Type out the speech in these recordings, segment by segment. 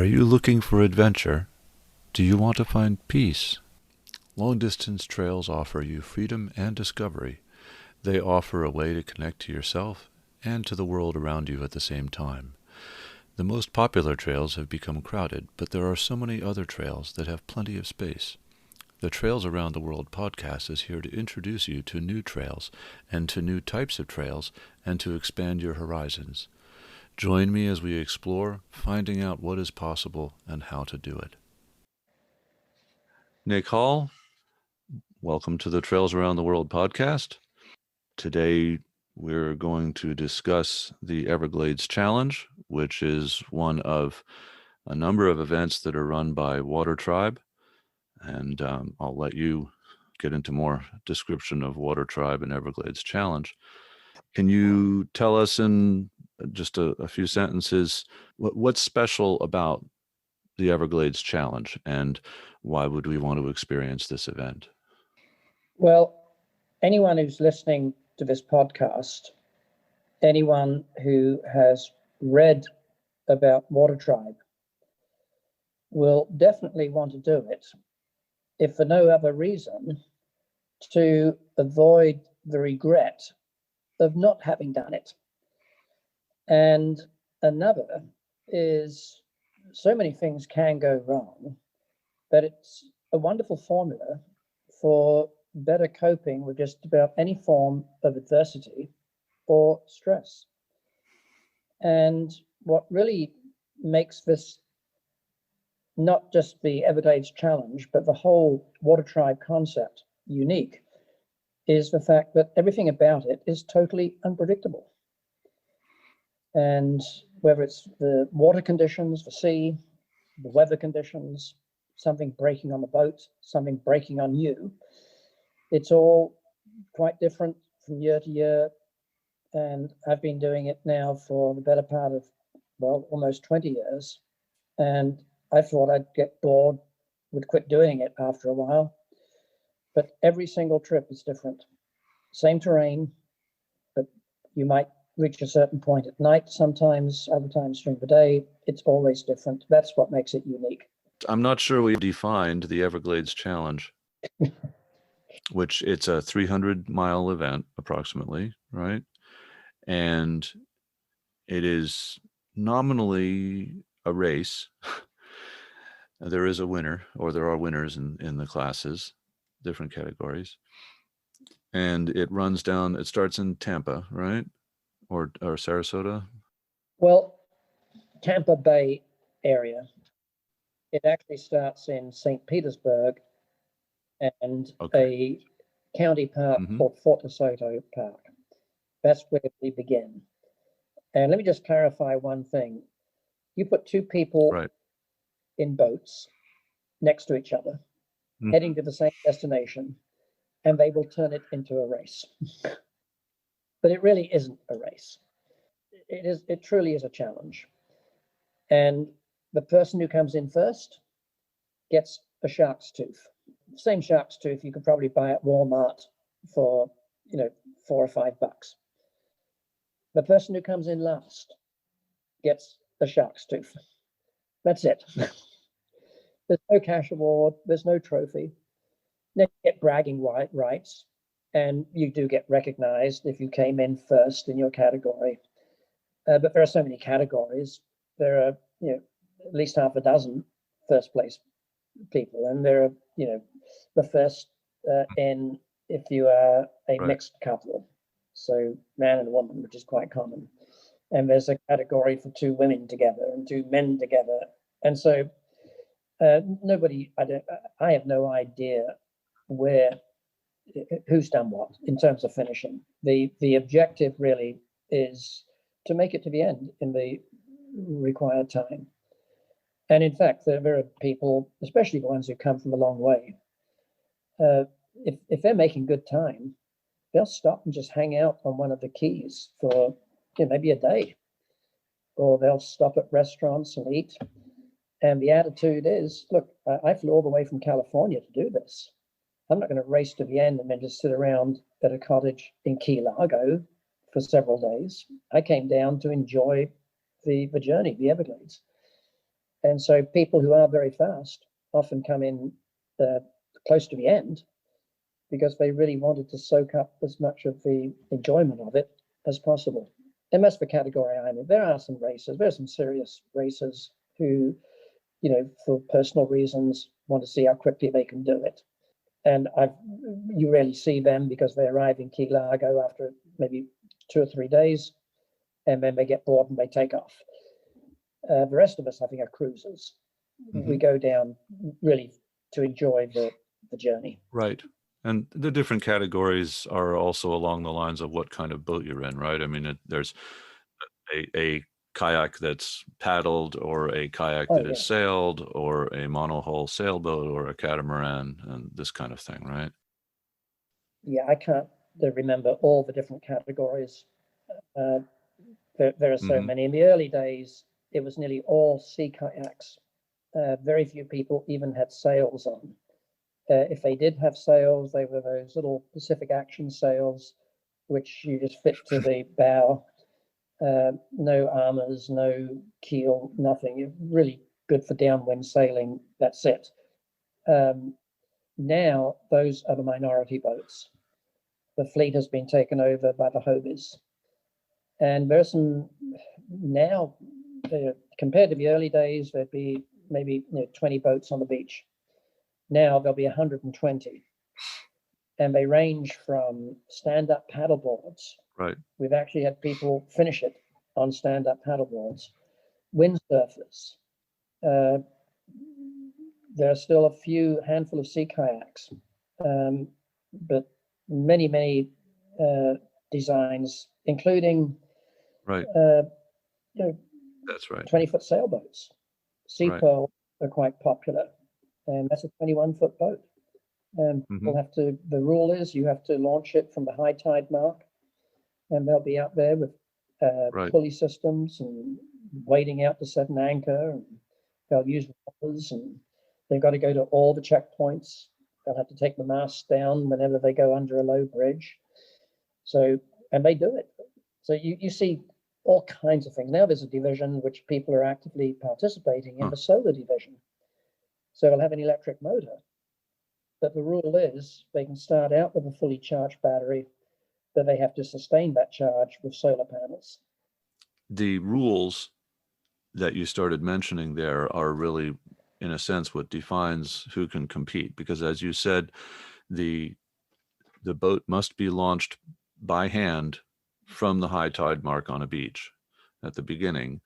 Are you looking for adventure? Do you want to find peace? Long-distance trails offer you freedom and discovery. They offer a way to connect to yourself and to the world around you at the same time. The most popular trails have become crowded, but there are so many other trails that have plenty of space. The Trails Around the World podcast is here to introduce you to new trails and to new types of trails and to expand your horizons. Join me as we explore, finding out what is possible and how to do it. Nick Hall, welcome to the Trails Around the World podcast. Today, we're going to discuss the Everglades Challenge, which is one of a number of events that are run by Watertribe. And I'll let you get into more description of Watertribe and Everglades Challenge. Can you tell us in just a few sentences what's special about the Everglades Challenge and why would we want to experience this event? Well, anyone who's listening to this podcast, anyone who has read about Watertribe will definitely want to do it, if for no other reason, to avoid the regret of not having done it. And another is so many things can go wrong, but it's a wonderful formula for better coping with just about any form of adversity or stress. And what really makes this not just the Everglades Challenge, but the whole Watertribe concept unique is the fact that everything about it is totally unpredictable. And whether it's the water conditions, the sea, the weather conditions, something breaking on the boat, something breaking on you, it's all quite different from year to year. And I've been doing it now for the better part of, well, almost 20 years. And I thought I'd get bored, would quit doing it after a while. But every single trip is different. Same terrain, but you might reach a certain point at night sometimes, other times during the day. It's always different. That's what makes it unique. I'm not sure we defined the Everglades Challenge, which it's a 300-mile event approximately, right? And it is nominally a race. There is a winner, or there are winners in the classes, different categories. And it runs down, it starts in Tampa, right? Or Sarasota? Well, Tampa Bay area. It actually starts in St. Petersburg and a county park called Fort DeSoto Park. That's where we begin. And let me just clarify one thing. You put two people in boats next to each other, heading to the same destination, and they will turn it into a race. But it really isn't a race. It truly is a challenge. And the person who comes in first gets a shark's tooth. Same shark's tooth you could probably buy at Walmart for, $4 or $5. The person who comes in last gets a shark's tooth. That's it. There's no cash award. There's no trophy. They get bragging rights, and you do get recognized if you came in first in your category. But there are so many categories. There are, at least half a dozen first place people, and there are, the first in if you are a mixed couple, so man and woman, which is quite common. And there's a category for two women together and two men together, and so I have no idea who's done what in terms of finishing. The objective really is to make it to the end in the required time. And in fact, there are people, especially the ones who come from a long way, if they're making good time, they'll stop and just hang out on one of the keys for maybe a day, or they'll stop at restaurants and eat. And the attitude is, look, I flew all the way from California to do this. I'm not going to race to the end and then just sit around at a cottage in Key Largo for several days. I came down to enjoy the journey, the Everglades. And so people who are very fast often come in close to the end because they really wanted to soak up as much of the enjoyment of it as possible. And that's the category I'm in. There are some racers, there are some serious racers who, for personal reasons, want to see how quickly they can do it. And you rarely see them because they arrive in Key Largo after maybe 2 or 3 days, and then they get bored and they take off. The rest of us, I think, are cruisers. Mm-hmm. We go down really to enjoy the journey. Right. And the different categories are also along the lines of what kind of boat you're in, right? I mean, there's a kayak that's paddled, or a kayak that is sailed, or a monohull sailboat, or a catamaran, and this kind of thing, right? Yeah, I can't remember all the different categories. There are so many. In the early days, it was nearly all sea kayaks. Very few people even had sails on. If they did have sails, they were those little Pacific Action sails, which you just fit to the bow. No armors, no keel, nothing. You're really good for downwind sailing. That's it. Now, those are the minority boats. The fleet has been taken over by the Hobies. And there's some now, compared to the early days, there'd be maybe 20 boats on the beach. Now there'll be 120. And they range from stand-up paddleboards. Right. We've actually had people finish it on stand-up paddleboards. Windsurfers. There are still a handful of sea kayaks, but many designs, including right. That's right. 20-foot sailboats. Sea Pearl are quite popular, and that's a 21-foot boat. And the rule is you have to launch it from the high tide mark, and they'll be out there with pulley systems and waiting out to set an anchor, and they'll use rollers, and they've got to go to all the checkpoints. They'll have to take the masts down whenever they go under a low bridge. So, and they do it. So you see all kinds of things. Now there's a division which people are actively participating in, the solar division. So they'll have an electric motor. But the rule is they can start out with a fully charged battery, but they have to sustain that charge with solar panels. The rules that you started mentioning there are really, in a sense, what defines who can compete. Because as you said, the boat must be launched by hand from the high tide mark on a beach at the beginning.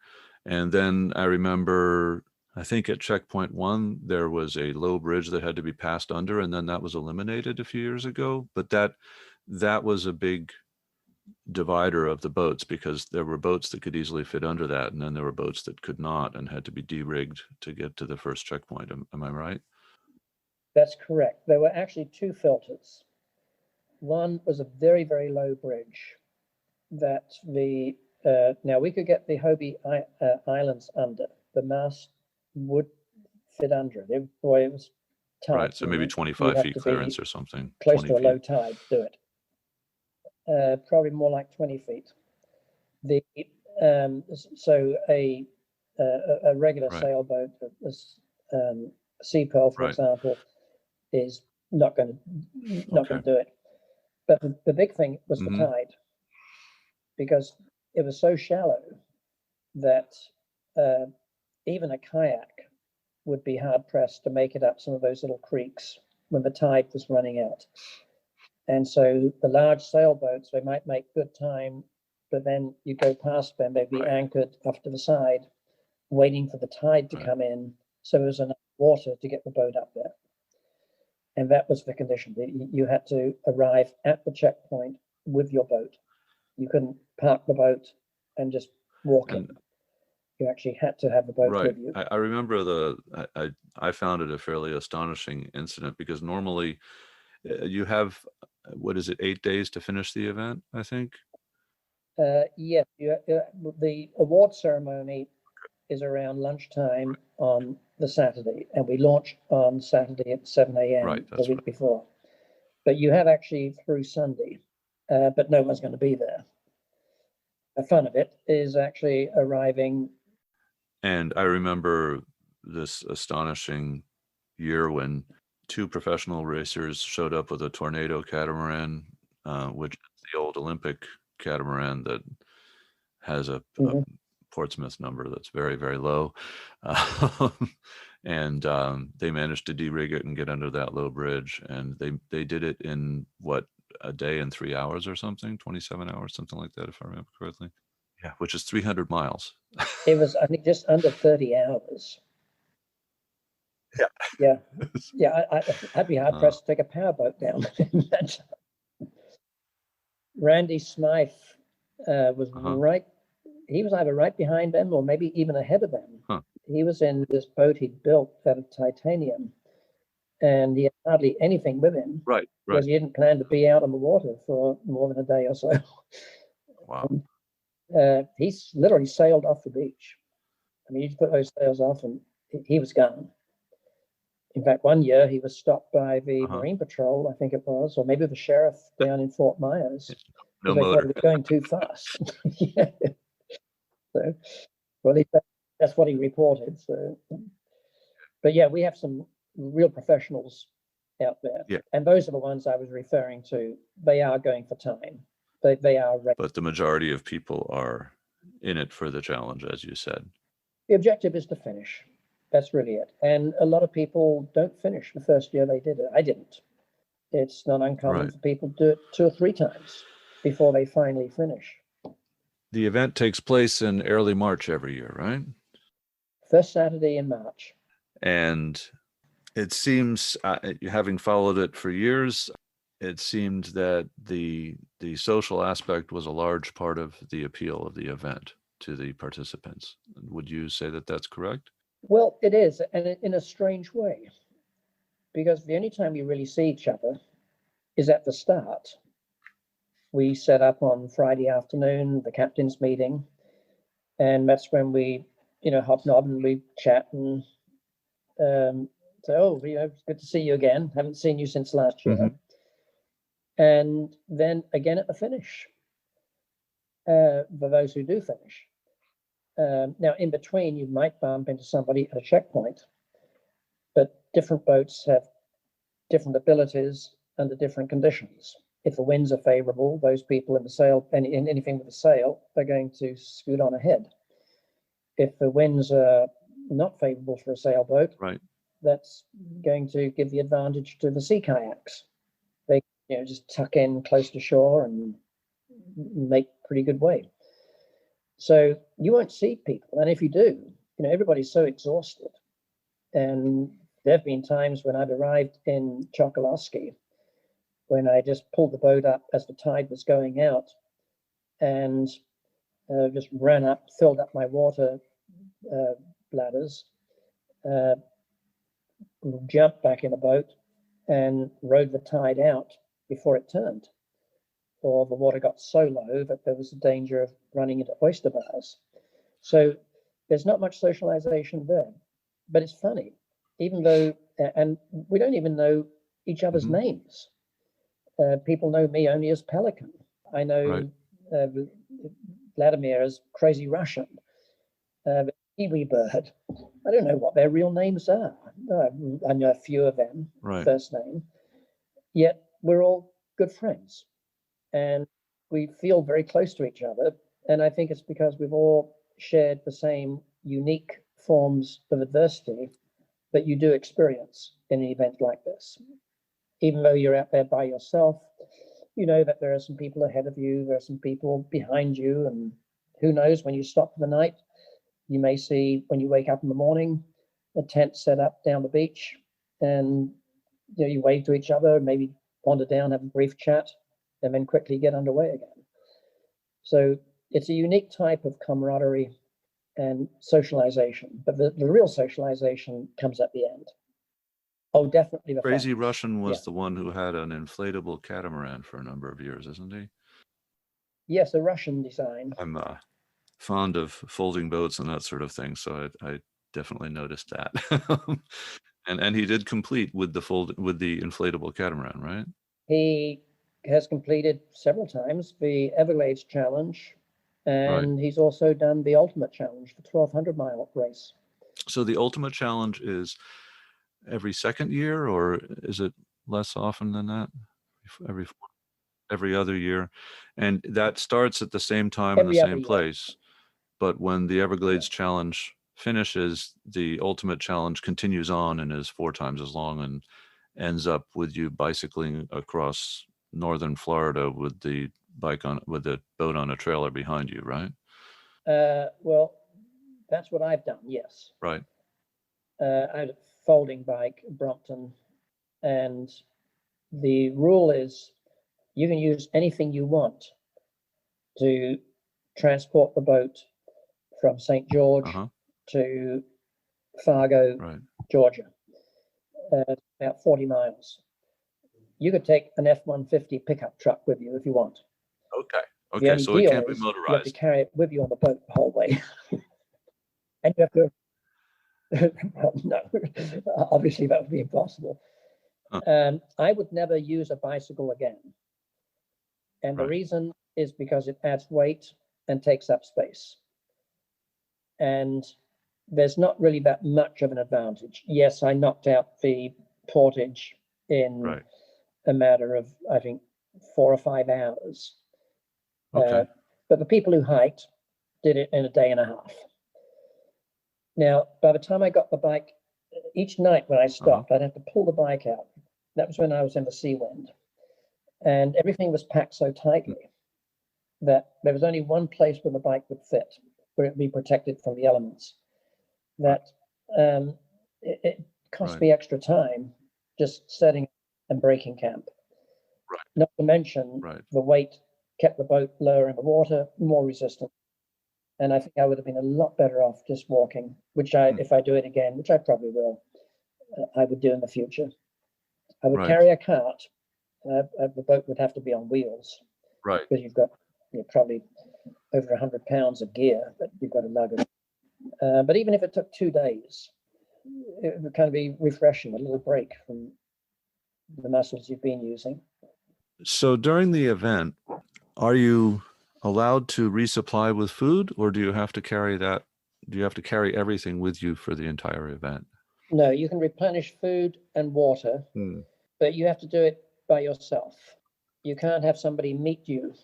And then I remember, I think at checkpoint 1, there was a low bridge that had to be passed under, and then that was eliminated a few years ago. But that was a big divider of the boats, because there were boats that could easily fit under that, and then there were boats that could not and had to be de-rigged to get to the first checkpoint. Am I right? That's correct. There were actually 2 filters. One was a very, very low bridge that now we could get the Hobie Islands under. The mast would fit under it. It was tight. Right, so maybe 25 feet clearance or something. Close to a low tide, do it. Probably more like 20 feet. So a regular sailboat, Sea Pearl, for example, is not going to do it. But the big thing was the tide, because it was so shallow that even a kayak would be hard pressed to make it up some of those little creeks when the tide was running out. And so the large sailboats, they might make good time, but then you go past them, they'd be anchored off to the side, waiting for the tide to come in, so there was enough water to get the boat up there. And that was the condition. You had to arrive at the checkpoint with your boat. You couldn't park the boat and just walk in. You actually had to have the boat with you. I remember I found it a fairly astonishing incident, because normally you have, 8 days to finish the event, I think? Yes. The award ceremony is around lunchtime on the Saturday, and we launch on Saturday at 7 a.m. the week before. But you have actually through Sunday, but no one's going to be there. The fun of it is actually arriving. And I remember this astonishing year when 2 professional racers showed up with a Tornado catamaran, which is the old Olympic catamaran that has a Portsmouth number that's very, very low. And they managed to de-rig it and get under that low bridge. And they did it in, what, a day and 3 hours or something, 27 hours, something like that, if I remember correctly. Yeah, which is 300 miles. It was, I think, just under 30 hours. Yeah. Yeah. Yeah, I'd be hard pressed to take a powerboat down. Randy Smythe was he was either right behind them or maybe even ahead of them. He was in this boat he'd built out of titanium, and he had hardly anything with him. Right. Because he didn't plan to be out on the water for more than a day or so. Wow. And, he's literally sailed off the beach. I mean, you just put those sails off and he was gone. In fact, one year he was stopped by the Marine Patrol, I think it was, or maybe the sheriff down in Fort Myers. No they motor. thought he was going too fast. Yeah. So, well, that's what he reported. So, but yeah, we have some real professionals out there. Yeah. And those are the ones I was referring to. They are going for time. They are ready. But the majority of people are in it for the challenge, as you said. The objective is to finish. That's really it. And a lot of people don't finish the first year they did it. I didn't. It's not uncommon for people to do it 2 or 3 times before they finally finish. The event takes place in early March every year, right? First Saturday in March. And it seems, having followed it for years, it seemed that the social aspect was a large part of the appeal of the event to the participants. Would you say that that's correct? Well, it is, and in a strange way, because the only time we really see each other is at the start. We set up on Friday afternoon, the captain's meeting, and that's when we, hobnob and we chat and say, it's good to see you again. Haven't seen you since last year. And then again at the finish, for those who do finish. Now, in between, you might bump into somebody at a checkpoint, but different boats have different abilities under different conditions. If the winds are favorable, those people in the sail, in anything with a sail, are going to scoot on ahead. If the winds are not favorable for a sailboat, that's going to give the advantage to the sea kayaks. They just tuck in close to shore and make pretty good way. So you won't see people, and if you do, everybody's so exhausted. And there have been times when I've arrived in Chokoloskee, when I just pulled the boat up as the tide was going out, and just ran up, filled up my water bladders, jumped back in a boat, and rode the tide out before it turned, or the water got so low that there was a danger of running into oyster bars. So there's not much socialization there, but it's funny, even though, and we don't even know each other's names. People know me only as Pelican. I know Vladimir as Crazy Russian, Kiwi Bird. I don't know what their real names are. I know a few of them, first name. Yet we're all good friends, and we feel very close to each other. And I think it's because we've all shared the same unique forms of adversity that you do experience in an event like this. Even though you're out there by yourself, you know that there are some people ahead of you, there are some people behind you, and who knows, when you stop for the night, you may see, when you wake up in the morning, a tent set up down the beach, and you wave to each other, maybe wander down, have a brief chat, and then quickly get underway again. So it's a unique type of camaraderie and socialization, but the real socialization comes at the end. Oh, definitely. The Crazy Russian was the one who had an inflatable catamaran for a number of years, isn't he? Yes, a Russian design. I'm fond of folding boats and that sort of thing, so I definitely noticed that. And he did complete with the inflatable catamaran, right? He has completed several times the Everglades challenge, and he's also done the ultimate challenge, the 1,200-mile race. So the ultimate challenge is every second year, or is it less often than that? Every other year, and that starts at the same time in the same place. But when the Everglades challenge finishes, the ultimate challenge continues on and is 4 times as long, and ends up with you bicycling across northern Florida with the boat on a trailer behind you, right? Well, that's what I've done, yes. Right. I had a folding bike, Brompton, and the rule is you can use anything you want to transport the boat from St. George to Fargo, Georgia, about 40 miles. You could take an F-150 pickup truck with you if you want. Okay, so it can't be motorized. You have to carry it with you on the boat the whole way. And you have to, well, no, obviously that would be impossible. I would never use a bicycle again. And the reason is because it adds weight and takes up space. And there's not really that much of an advantage. Yes, I knocked out the portage in a matter of, I think, 4 or 5 hours. But the people who hiked did it in a day and a half. Now, by the time I got the bike, each night when I stopped, I'd have to pull the bike out. That was when I was in the sea wind. And everything was packed so tightly that there was only one place where the bike would fit, where it would be protected from the elements. That it cost me extra time just setting and breaking camp. Not to mention the weight kept the boat lower in the water, more resistant. And I think I would have been a lot better off just walking, which if I do it again, which I probably will, I would do in the future. I would carry a cart. The boat would have to be on wheels. Because you've got probably over 100 pounds of gear that you've got to lug it. But even if it took 2 days, it would kind of be refreshing, a little break from the muscles you've been using. So during the event, are you allowed to resupply with food, or do you have to carry that? Do you have to carry everything with you for the entire event? No, you can replenish food and water, but you have to do it by yourself. You can't have somebody meet you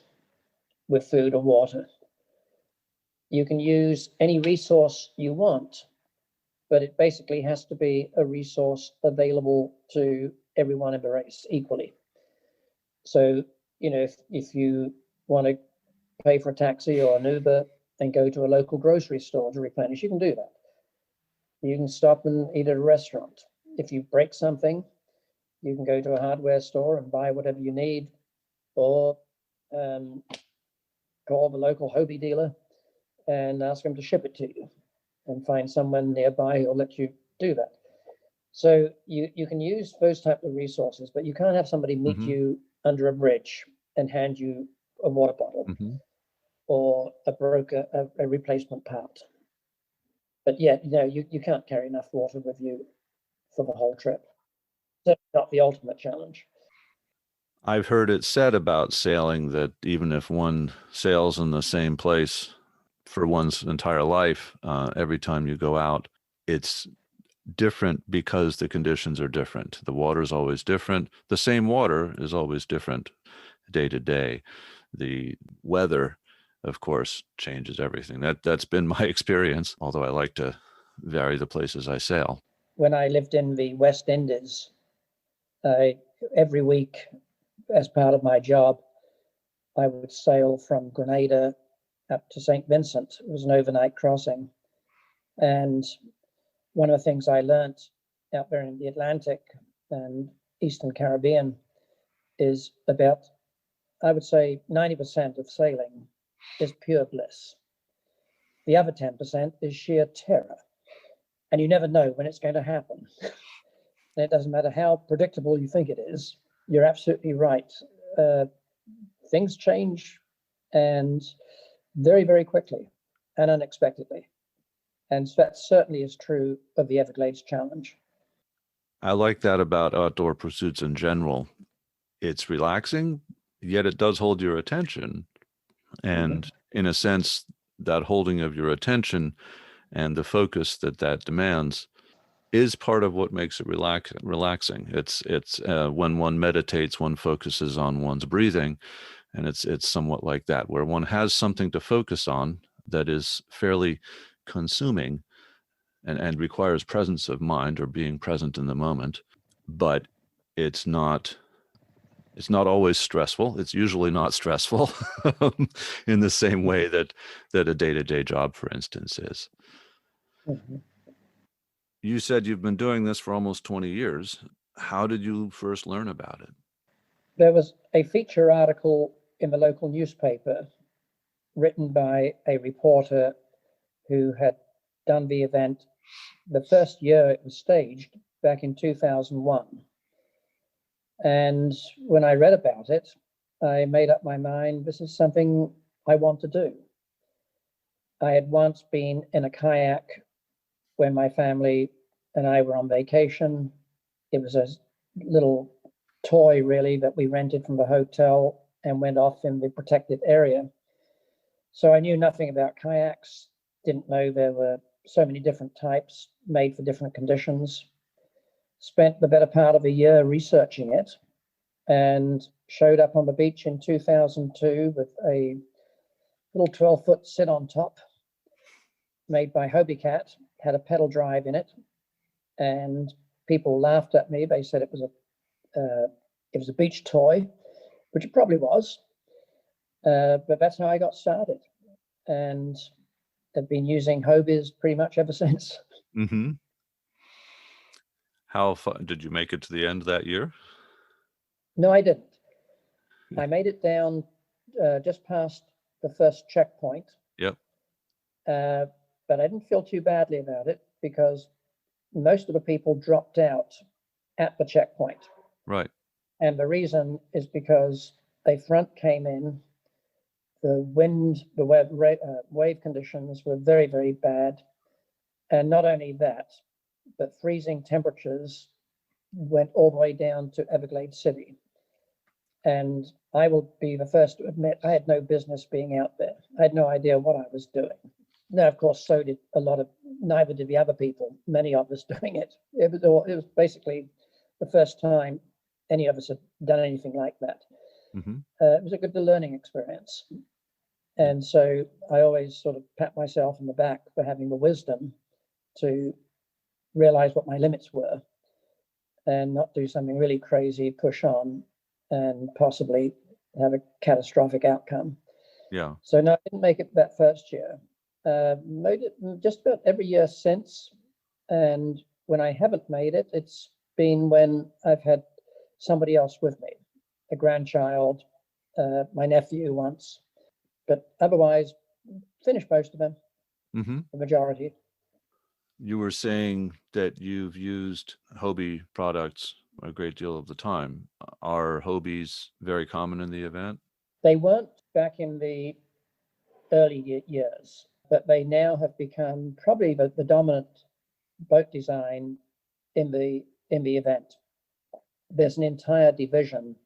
with food or water. You can use any resource you want, but it basically has to be a resource available to everyone in the race equally. So, if you want to pay for a taxi or an Uber and go to a local grocery store to replenish, you can do that. You can stop and eat at a restaurant. If you break something, you can go to a hardware store and buy whatever you need, or call the local Hobie dealer and ask them to ship it to you, and find someone nearby who'll let you do that. So you can use those types of resources, but you can't have somebody meet you under a bridge and hand you a water bottle or a replacement part. But yet, you can't carry enough water with you for the whole trip. That's not the ultimate challenge. I've heard it said about sailing that even if one sails in the same place for one's entire life, every time you go out, it's different because the conditions are different. The water is always different. The same water is always different day to day. The weather, of course, changes everything. That's been my experience, although I like to vary the places I sail. When I lived in the West Indies, every week, as part of my job, I would sail from Grenada up to St. Vincent. It was an overnight crossing. And one of the things I learned out there in the Atlantic and Eastern Caribbean is about, I would say, 90% of sailing is pure bliss. The other 10% is sheer terror. And you never know when it's going to happen. And it doesn't matter how predictable you think it is. You're absolutely right. Things change, and very, very quickly and unexpectedly. And that certainly is true of the Everglades Challenge. I like that about outdoor pursuits in general. It's relaxing, yet it does hold your attention. And in a sense, that holding of your attention and the focus that demands is part of what makes it relaxing. It's when one meditates, one focuses on one's breathing, and it's somewhat like that, where one has something to focus on that is fairly consuming and requires presence of mind or being present in the moment, but it's not always stressful. It's usually not stressful in the same way that a day-to-day job, for instance, is. Mm-hmm. You said you've been doing this for almost 20 years. How did you first learn about it? There was a feature article in the local newspaper written by a reporter who had done the event the first year it was staged back in 2001. And when I read about it, I made up my mind, this is something I want to do. I had once been in a kayak when my family and I were on vacation. It was a little toy, really, that we rented from the hotel and went off in the protected area. So I knew nothing about kayaks, didn't know there were so many different types made for different conditions. Spent the better part of a year researching it and showed up on the beach in 2002 with a little 12-foot sit on top made by Hobie Cat, had a pedal drive in it, and people laughed at me. They said it was a beach toy, which it probably was, but that's how I got started, and I've been using Hobies pretty much ever since. Mm-hmm. How far did you make it to the end that year? No, I didn't. I made it down just past the first checkpoint. Yep. But I didn't feel too badly about it because most of the people dropped out at the checkpoint. Right. And the reason is because a front came in, the wind, the wave conditions were very, very bad. And not only that, but freezing temperatures went all the way down to Everglades City. And I will be the first to admit I had no business being out there. I had no idea what I was doing. Now, of course, so did neither did the other people, many of us doing it. It was basically the first time any of us had done anything like that. Mm-hmm. It was a good learning experience. And so I always sort of pat myself on the back for having the wisdom to realize what my limits were and not do something really crazy, push on, and possibly have a catastrophic outcome. Yeah. So no, I didn't make it that first year. Made it just about every year since. And when I haven't made it, it's been when I've had somebody else with me, a grandchild, my nephew once. But otherwise, finished most of them, mm-hmm. the majority. You were saying that you've used Hobie products a great deal of the time. Are Hobies very common in the event? They weren't back in the early years, but they now have become probably the dominant boat design in the event. There's an entire division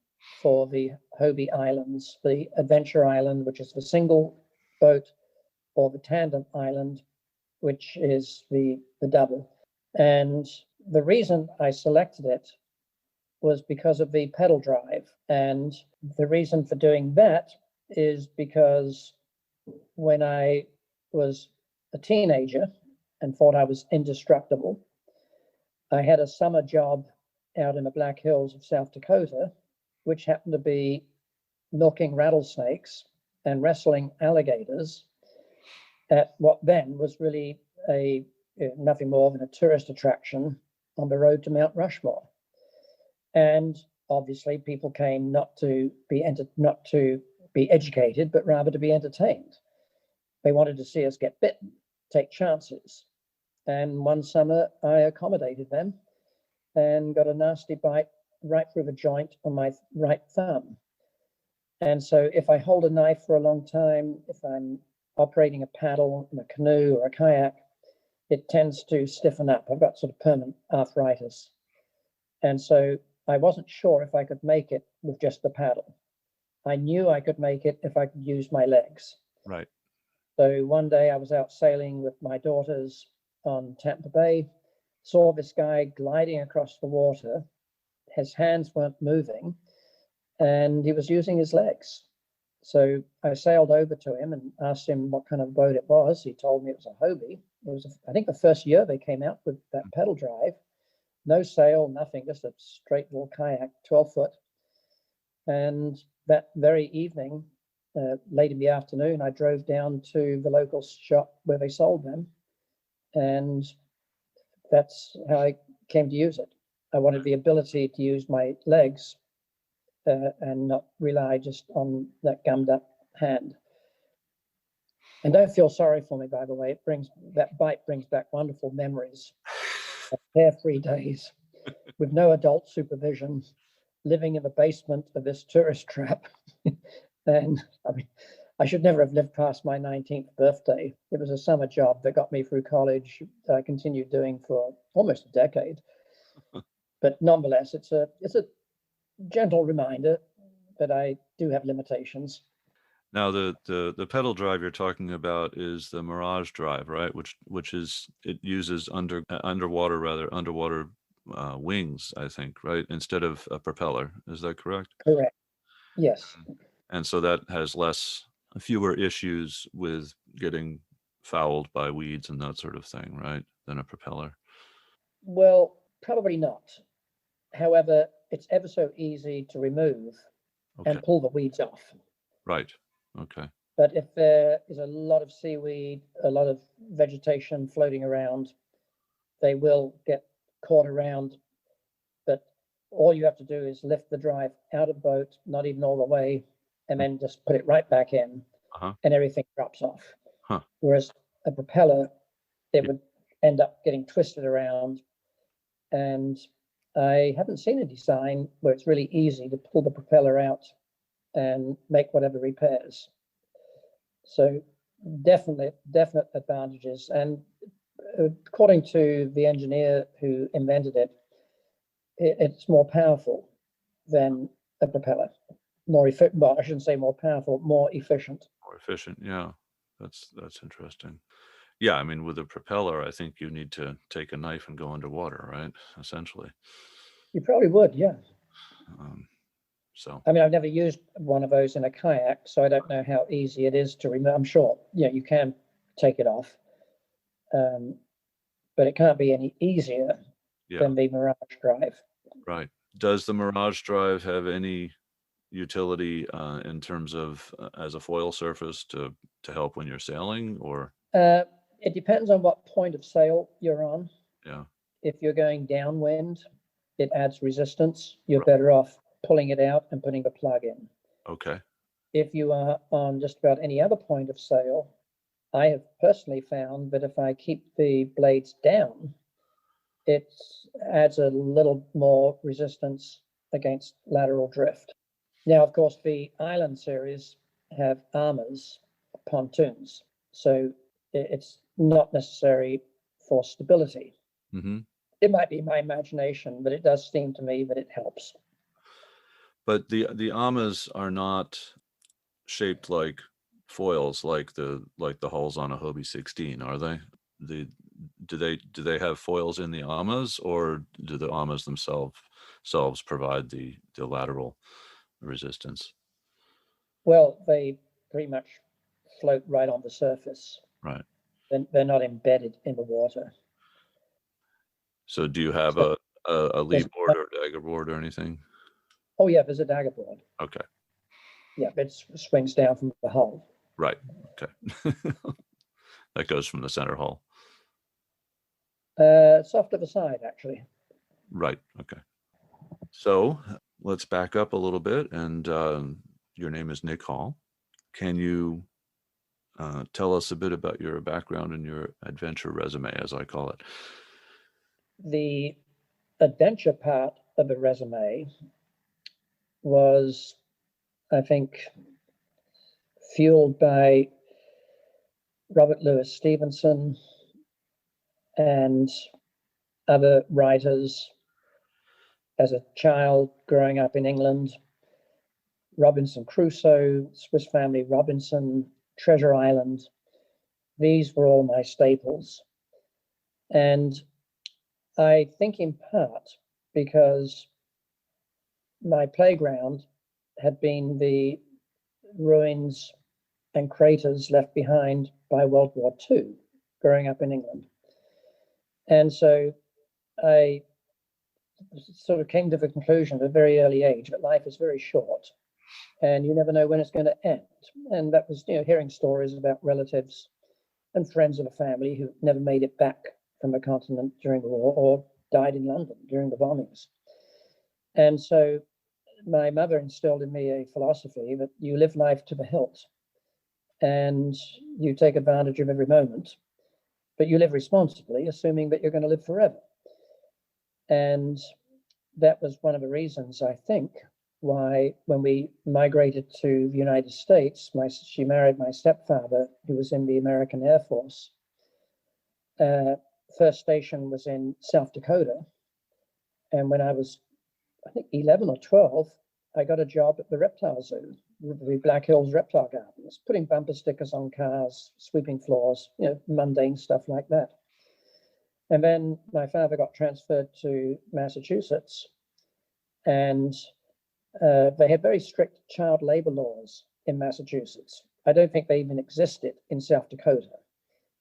for the Hobie Islands, the Adventure Island, which is the single boat, or the Tandem Island, which is the double. And the reason I selected it was because of the pedal drive. And the reason for doing that is because when I was a teenager and thought I was indestructible, I had a summer job out in the Black Hills of South Dakota, which happened to be milking rattlesnakes and wrestling alligators at what then was really nothing more than a tourist attraction on the road to Mount Rushmore. And obviously people came not to be educated, but rather to be entertained. They wanted to see us get bitten, take chances. And one summer I accommodated them and got a nasty bite right through the joint on my right thumb. And so if I hold a knife for a long time, if I'm operating a paddle in a canoe or a kayak, it tends to stiffen up. I've got sort of permanent arthritis. And so I wasn't sure if I could make it with just the paddle. I knew I could make it if I could use my legs. Right. So one day I was out sailing with my daughters on Tampa Bay, saw this guy gliding across the water. His hands weren't moving, and he was using his legs. So I sailed over to him and asked him what kind of boat it was. He told me it was a Hobie. It was, I think, the first year they came out with that pedal drive. No sail, nothing, just a straight little kayak, 12 foot. And that very evening, late in the afternoon, I drove down to the local shop where they sold them. And that's how I came to use it. I wanted the ability to use my legs and not rely just on that gummed up hand. And don't feel sorry for me, by the way. That bike brings back wonderful memories of carefree days with no adult supervision, living in the basement of this tourist trap. And I mean, I should never have lived past my 19th birthday. It was a summer job that got me through college. I continued doing for almost a decade. But nonetheless, it's a gentle reminder that I do have limitations. Now, the pedal drive you're talking about is the Mirage drive, right? Which is, it uses underwater wings, I think, right, instead of a propeller. Is that correct? Correct. Yes. And so that has fewer issues with getting fouled by weeds and that sort of thing, right, than a propeller. Well, probably not. However, it's ever so easy to remove and pull the weeds off. Right. Okay. But if there is a lot of seaweed, a lot of vegetation floating around, they will get caught around. But all you have to do is lift the drive out of the boat, not even all the way, and then just put it right back in, and everything drops off. Whereas a propeller, it would end up getting twisted around. And I haven't seen a design where it's really easy to pull the propeller out and make whatever repairs. So definite advantages. And according to the engineer who invented it, it's more powerful than a propeller. More efficient. Well, I shouldn't say more powerful, more efficient. More efficient, yeah. That's interesting. Yeah, I mean, with a propeller, I think you need to take a knife and go underwater, right? Essentially. You probably would, yeah. So. I mean, I've never used one of those in a kayak, so I don't know how easy it is to remove. I'm sure, you can take it off, but it can't be any easier than the Mirage drive. Right. Does the Mirage drive have any utility in terms of as a foil surface to help when you're sailing, or? It depends on what point of sail you're on. Yeah. If you're going downwind, it adds resistance. You're better off pulling it out and putting the plug in. Okay. If you are on just about any other point of sail, I have personally found that if I keep the blades down, it adds a little more resistance against lateral drift. Now, of course, the Island series have armors, pontoons, so it's not necessary for stability. Mm-hmm. It might be my imagination, but it does seem to me that it helps. But the amas are not shaped like foils, like the hulls on a Hobie 16, are they? Do they have foils in the amas, or do the amas themselves provide the lateral resistance? Well, they pretty much float right on the surface. Right. They're not embedded in the water. So do you have a lead board or dagger board or anything? Oh yeah, there's a dagger board. Okay. Yeah, it swings down from the hull. Right. Okay. That goes from the center hull. It's off to the side, actually. Right. Okay. So let's back up a little bit. And your name is Nick Hall. Can you tell us a bit about your background and your adventure resume, as I call it? The adventure part of the resume was, I think, fueled by Robert Louis Stevenson and other writers. As a child growing up in England, Robinson Crusoe, Swiss Family Robinson, Treasure Island, these were all my staples. And I think in part because my playground had been the ruins and craters left behind by World War II, growing up in England. And so I sort of came to the conclusion at a very early age that life is very short and you never know when it's going to end. And that was, hearing stories about relatives and friends of the family who never made it back from the continent during the war or died in London during the bombings. And so my mother instilled in me a philosophy that you live life to the hilt and you take advantage of every moment, but you live responsibly, assuming that you're going to live forever. And that was one of the reasons, I think, why when we migrated to the United States, she married my stepfather, who was in the American Air Force. First station was in South Dakota. And when I was, I think, 11 or 12, I got a job at the reptile zoo, the Black Hills Reptile Gardens, putting bumper stickers on cars, sweeping floors, mundane stuff like that. And then my father got transferred to Massachusetts, and they had very strict child labor laws in Massachusetts. I don't think they even existed in South Dakota.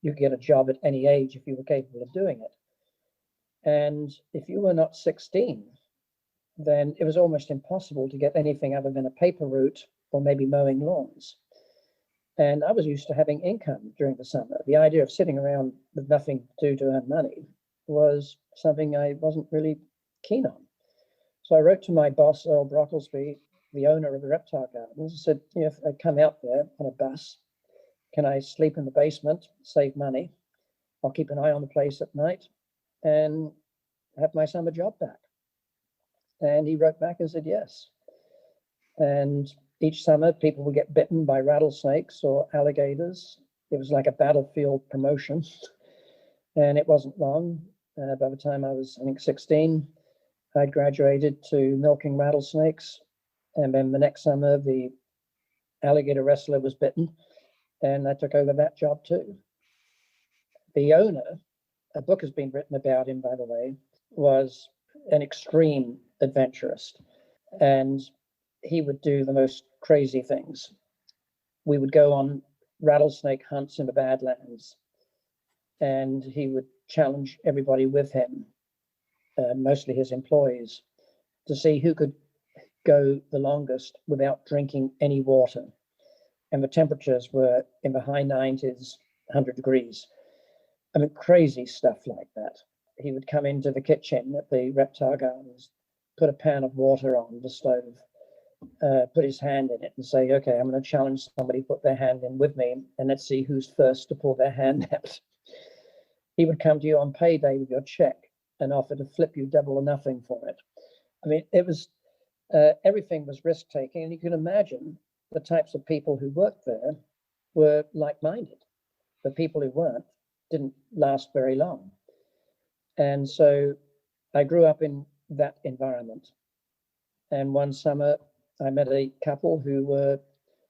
You could get a job at any age if you were capable of doing it. And if you were not 16, then it was almost impossible to get anything other than a paper route or maybe mowing lawns. And I was used to having income during the summer. The idea of sitting around with nothing to do to earn money was something I wasn't really keen on. So I wrote to my boss, Earl Brocklesby, the owner of the reptile gardens, and said, if I come out there on a bus, can I sleep in the basement, save money? I'll keep an eye on the place at night and have my summer job back. And he wrote back and said yes. And each summer, people would get bitten by rattlesnakes or alligators. It was like a battlefield promotion. And it wasn't long. By the time I was, I think, 16, I graduated to milking rattlesnakes. And then the next summer, the alligator wrestler was bitten. And I took over that job too. The owner, a book has been written about him, by the way, was an extreme adventurist. And he would do the most crazy things. We would go on rattlesnake hunts in the Badlands, and he would challenge everybody with him, mostly his employees, to see who could go the longest without drinking any water. And the temperatures were in the high 90s, 100 degrees. I mean, crazy stuff like that. He would come into the kitchen at the reptile gardens, put a pan of water on the stove, put his hand in it and say, okay, I'm going to challenge somebody to put their hand in with me, and let's see who's first to pull their hand out. He would come to you on payday with your check and offer to flip you double or nothing for it. I mean, it was, everything was risk-taking, and you can imagine the types of people who worked there were like-minded. The people who weren't didn't last very long. And so I grew up in that environment. And one summer, I met a couple who were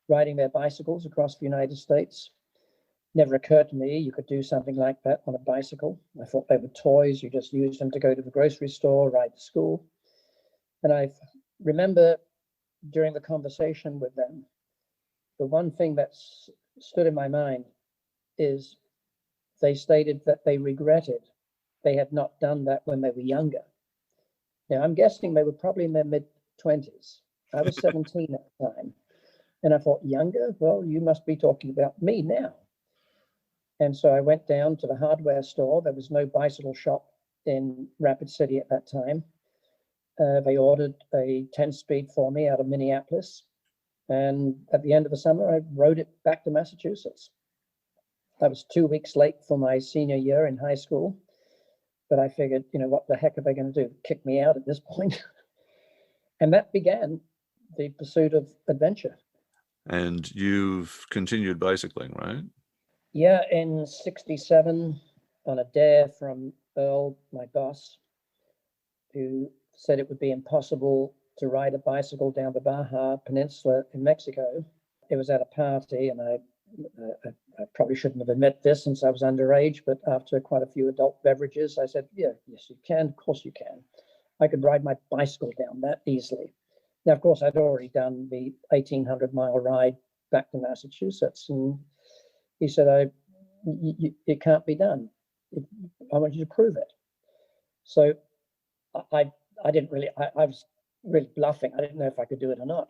riding their bicycles across the United States. Never occurred to me you could do something like that on a bicycle. I thought they were toys. You just used them to go to the grocery store, ride to school. And I remember during the conversation with them, the one thing that stood in my mind is they stated that they regretted they had not done that when they were younger. Now, I'm guessing they were probably in their mid-20s. I was 17 at the time. And I thought, younger? Well, you must be talking about me now. And so I went down to the hardware store. There was no bicycle shop in Rapid City at that time. They ordered a 10-speed for me out of Minneapolis. And at the end of the summer, I rode it back to Massachusetts. I was 2 weeks late for my senior year in high school. But I figured, what the heck are they going to do? Kick me out at this point? And that began the pursuit of adventure. And you've continued bicycling, right? Yeah, in 67, on a dare from Earl, my boss, who said it would be impossible to ride a bicycle down the Baja Peninsula in Mexico. It was at a party, and I I probably shouldn't have admitted this since I was underage, but after quite a few adult beverages, I said, yeah, yes, you can. Of course you can. I could ride my bicycle down that easily. Now, of course, I'd already done the 1,800-mile ride back to Massachusetts. And he said, it can't be done. I want you to prove it. So I didn't really, I was really bluffing. I didn't know if I could do it or not.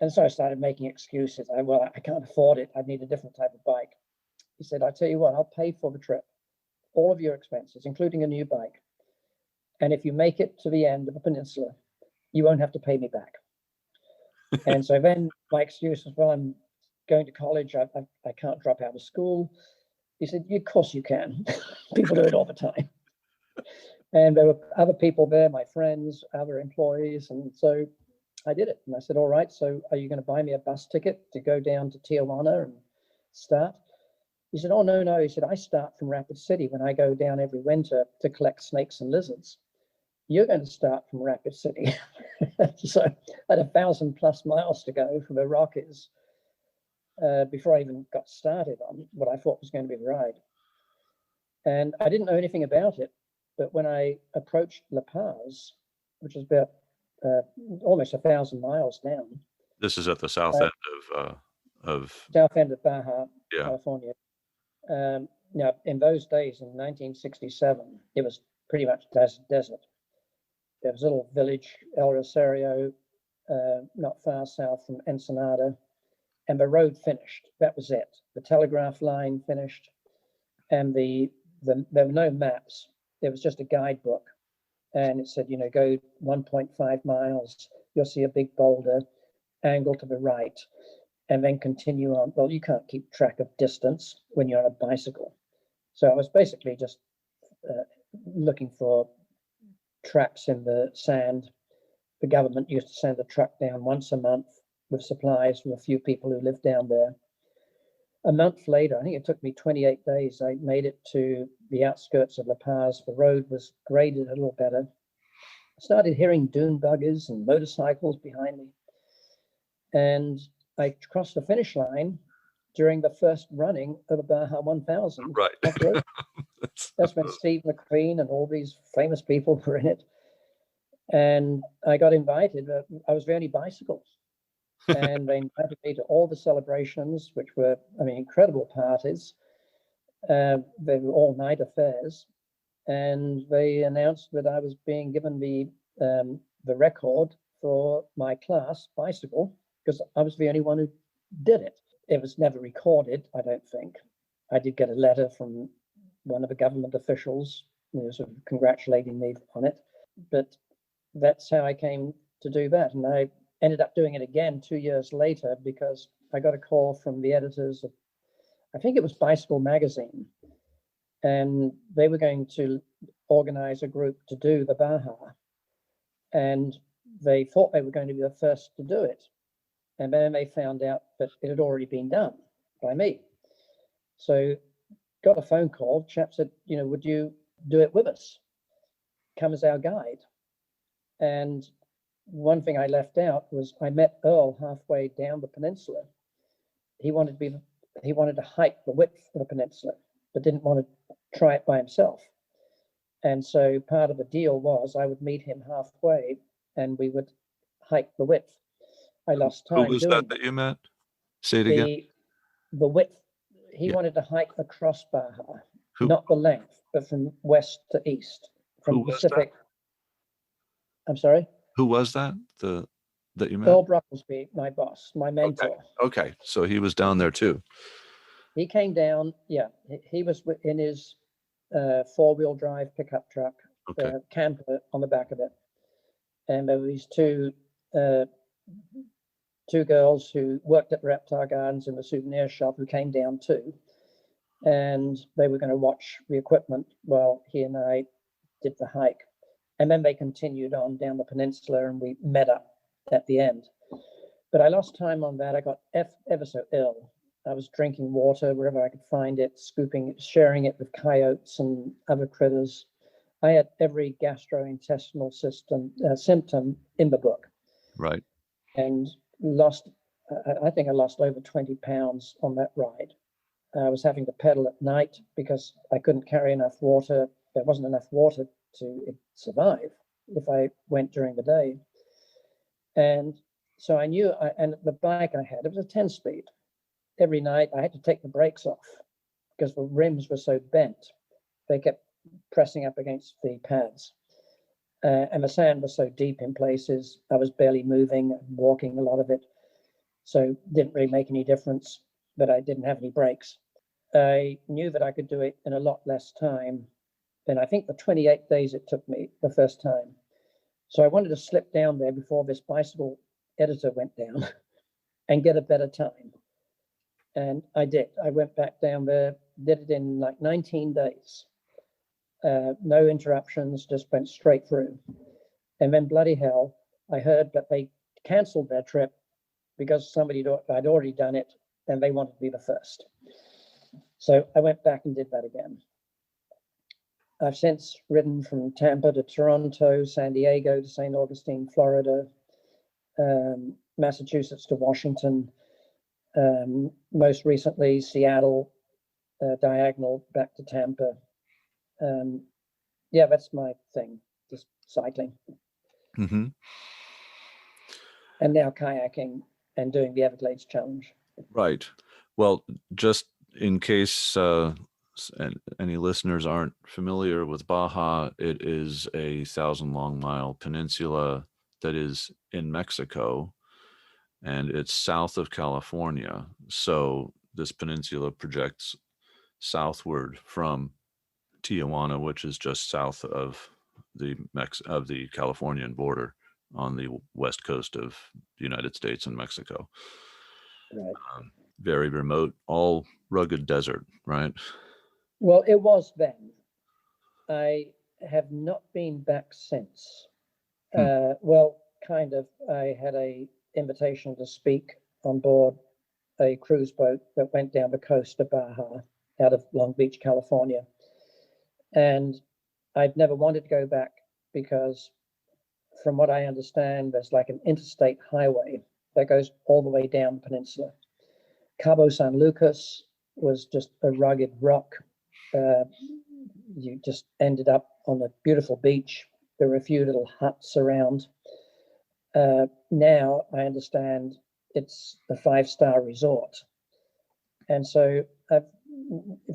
And so I started making excuses. I can't afford it. I need a different type of bike. He said, I tell you what, I'll pay for the trip, all of your expenses, including a new bike. And if you make it to the end of the peninsula, you won't have to pay me back. And so then my excuse was, well, I'm going to college. I can't drop out of school. He said, of course you can. People do it all the time. And there were other people there, my friends, other employees. And so I did it. And I said, all right, so are you going to buy me a bus ticket to go down to Tijuana and start? He said, oh, no. He said, I start from Rapid City when I go down every winter to collect snakes and lizards. You're going to start from Rapid City. So I had 1,000+ miles to go from the Rockies before I even got started on what I thought was going to be the ride. And I didn't know anything about it. But when I approached La Paz, which is about almost 1,000 miles down. This is at the south end of south end of Baja, yeah. California. Now, in those days, in 1967, it was pretty much desert. There was a little village, El Rosario, not far south from Ensenada, and the road finished. That was it. The telegraph line finished, and there were no maps. There was just a guidebook, and it said, go 1.5 miles, you'll see a big boulder, angle to the right, and then continue on. Well, you can't keep track of distance when you're on a bicycle. So I was basically just looking for tracks in the sand. The government used to send a truck down once a month with supplies from a few people who lived down there. A month later, I think it took me 28 days, I made it to the outskirts of La Paz. The road was graded a little better. I started hearing dune buggers and motorcycles behind me. And I crossed the finish line during the first running of the Baja 1000. Right. That's when Steve McQueen and all these famous people were in it. And I got invited. I was the only bicycle. And they invited me to all the celebrations, which were, incredible parties. They were all-night affairs. And they announced that I was being given the record for my class bicycle, because I was the only one who did it. It was never recorded, I don't think. I did get a letter from one of the government officials, sort of congratulating me on it. But that's how I came to do that. And I ended up doing it again 2 years later because I got a call from the editors of, I think it was Bicycle Magazine, and they were going to organize a group to do the Baja. And they thought they were going to be the first to do it. And then they found out that it had already been done by me. So got a phone call. Chap said, would you do it with us? Come as our guide. And one thing I left out was I met Earl halfway down the peninsula. He wanted to hike the width of the peninsula, but didn't want to try it by himself. And so part of the deal was I would meet him halfway and we would hike the width. I lost time. Who was that you met? Say it again. The width. He wanted to hike across Baja, not the length, but from west to east, from Pacific. I'm sorry? Who was that? That you met? Earl Brocklesby, my boss, my mentor. Okay. So he was down there too. He came down. Yeah, he was in his 4-wheel drive pickup truck, camper on the back of it, and there were these two girls who worked at Reptile Gardens in the souvenir shop who came down too, and they were going to watch the equipment while he and I did the hike. And then they continued on down the peninsula and we met up at the end. But I lost time on that. I got ever so ill. I was drinking water wherever I could find it, scooping it, sharing it with coyotes and other critters. I had every gastrointestinal symptom in the book. Right. And lost I think I lost over 20 pounds on that ride. I was having to pedal at night because I couldn't carry enough water. There wasn't enough water to survive if I went during the day. And so I knew, and the bike I had, it was a 10-speed. Every night I had to take the brakes off because the rims were so bent. They kept pressing up against the pads. And the sand was so deep in places, I was barely moving, walking a lot of it. So didn't really make any difference, but I didn't have any brakes. I knew that I could do it in a lot less time than I think the 28 days it took me the first time. So I wanted to slip down there before this bicycle editor went down and get a better time. And I did. I went back down there, did it in like 19 days. No interruptions, just went straight through. And then bloody hell, I heard that they canceled their trip because somebody had already done it and they wanted to be the first. So I went back and did that again. I've since ridden from Tampa to Toronto, San Diego to St. Augustine, Florida, Massachusetts to Washington, most recently Seattle, diagonal back to Tampa. Yeah, that's my thing, just cycling. Mm-hmm. And now kayaking and doing the Everglades Challenge. Right. Well, just in case any listeners aren't familiar with Baja, it is a 1,000-long-mile peninsula that is in Mexico, and it's south of California. So this peninsula projects southward from Tijuana, which is just south of the Californian border on the west coast of the United States and Mexico. Right. Very remote, all rugged desert, right? Well, it was then. I have not been back since. Well, kind of. I had a invitation to speak on board a cruise boat that went down the coast of Baja out of Long Beach, California. And I'd never wanted to go back because from what I understand, there's like an interstate highway that goes all the way down the peninsula. Cabo San Lucas was just a rugged rock. You just ended up on a beautiful beach. There were a few little huts around. Now I understand it's a 5-star resort. And so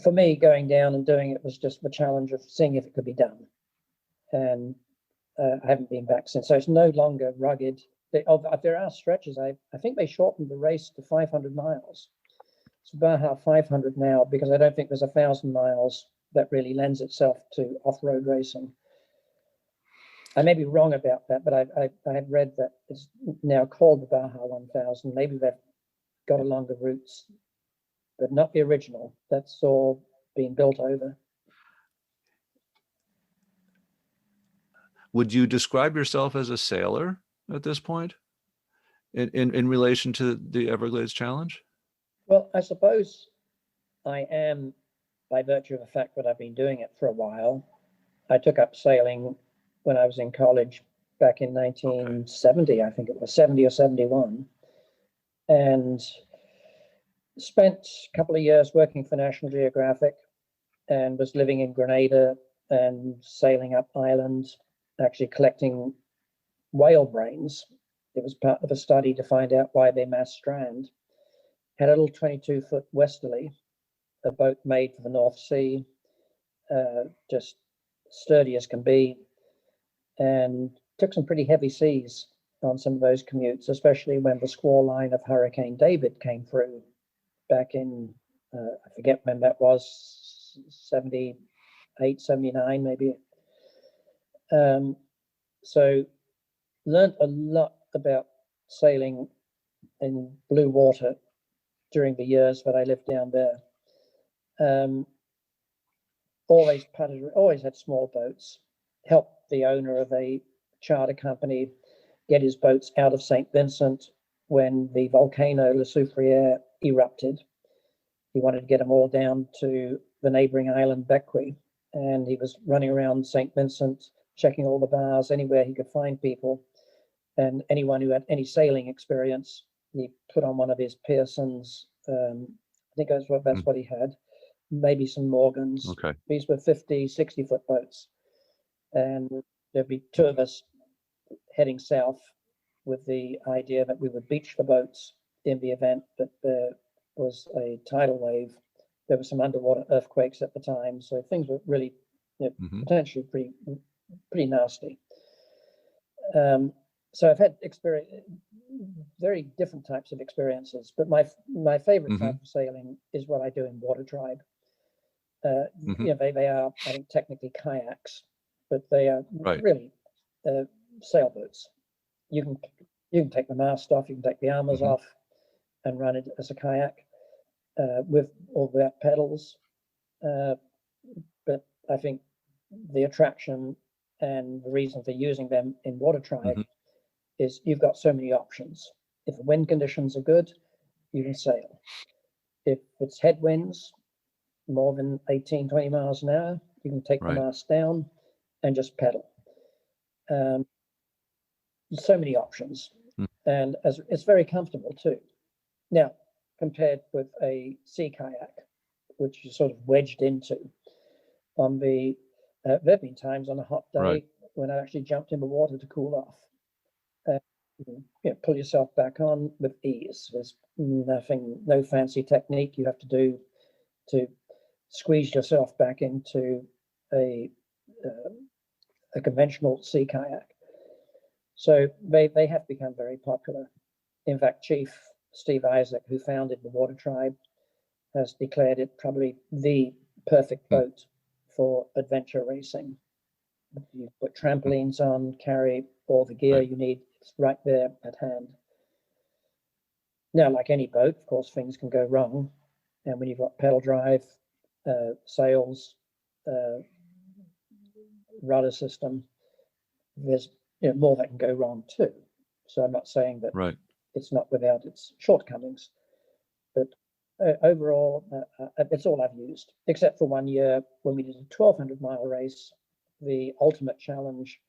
for me, going down and doing it was just the challenge of seeing if it could be done. And I haven't been back since. So it's no longer rugged. There are stretches. I think they shortened the race to 500 miles. It's Baja 500 now because I don't think there's 1,000 miles that really lends itself to off-road racing. I may be wrong about that, but I had read that it's now called the Baja 1000. Maybe they've got a longer routes, but not the original. That's all being built over. Would you describe yourself as a sailor at this point in relation to the Everglades Challenge? Well, I suppose I am by virtue of the fact that I've been doing it for a while. I took up sailing when I was in college back in 1970, I think it was 70 or 71, and spent a couple of years working for National Geographic and was living in Grenada and sailing up islands, actually collecting whale brains. It was part of a study to find out why they mass strand. Had a little 22-foot westerly, a boat made for the North Sea, just sturdy as can be, and took some pretty heavy seas on some of those commutes, especially when the squall line of Hurricane David came through back in, I forget when that was, 78, 79 maybe. So learned a lot about sailing in blue water during the years that I lived down there. Always had small boats, helped the owner of a charter company get his boats out of St. Vincent when the volcano Le Soufriere erupted. He wanted to get them all down to the neighboring island, Bequia, and he was running around St. Vincent, checking all the bars, anywhere he could find people. And anyone who had any sailing experience he put on one of his Pearsons. I think that's what he had. Maybe some Morgans. Okay. These were 50, 60-foot boats. And there'd be two of us heading south with the idea that we would beach the boats in the event that there was a tidal wave. There were some underwater earthquakes at the time, so things were really potentially pretty nasty. So I've had very different types of experiences, but my favorite type of sailing is what I do in Watertribe. They are, I think, technically kayaks, but they are really sailboats. You can take the mast off, you can take the armors off, and run it as a kayak with or without pedals. But I think the attraction and the reason for using them in Watertribe is you've got so many options. If the wind conditions are good, you can sail. If it's headwinds, more than 18, 20 miles an hour, you can take the mast down and just pedal. So many options. And it's very comfortable too. Now, compared with a sea kayak, which is sort of wedged into, on the there have been times on a hot day when I actually jumped in the water to cool off. You can pull yourself back on with ease. There's no fancy technique you have to do to squeeze yourself back into a conventional sea kayak. So they have become very popular. In fact, Chief Steve Isaac, who founded the Watertribe, has declared it probably the perfect boat for adventure racing. You put trampolines on, carry all the gear you need. It's right there at hand. Now, like any boat, of course, things can go wrong. And when you've got pedal drive, sails, rudder system, there's more that can go wrong too. So I'm not saying that it's not without its shortcomings, but overall, it's all I've used, except for 1 year when we did a 1,200-mile race, the ultimate challenge,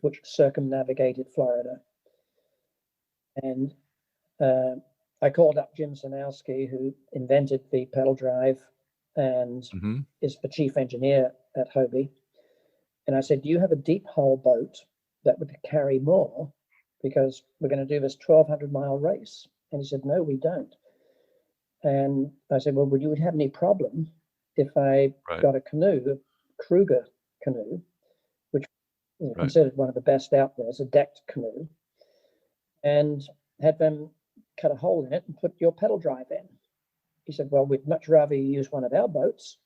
which circumnavigated Florida. And I called up Jim Zanowski, who invented the pedal drive and is the chief engineer at Hobie. And I said, do you have a deep hull boat that would carry more? Because we're going to do this 1,200-mile race. And he said, no, we don't. And I said, well, would you have any problem if I got a canoe, a Kruger canoe, which is considered one of the best out there, as a decked canoe, and had them cut a hole in it and put your pedal drive in? He said, well, we'd much rather you use one of our boats,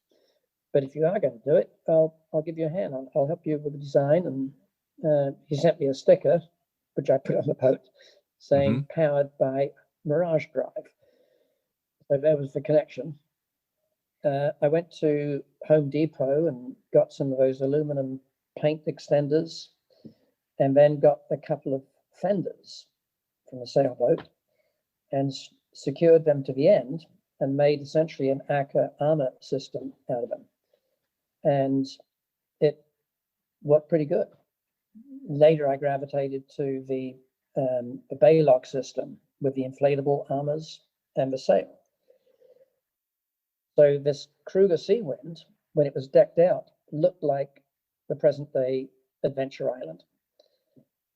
but if you are going to do it, I'll give you a hand. I'll help you with the design. And he sent me a sticker, which I put on the boat, saying powered by Mirage Drive. So there was the connection. I went to Home Depot and got some of those aluminum paint extenders, and then got a couple of fenders from the sailboat and secured them to the end and made essentially an Acker armor system out of them. And it worked pretty good. Later, I gravitated to the Baylock system with the inflatable armors and the sail. So this Kruger Seawind, when it was decked out, looked like the present-day Adventure Island.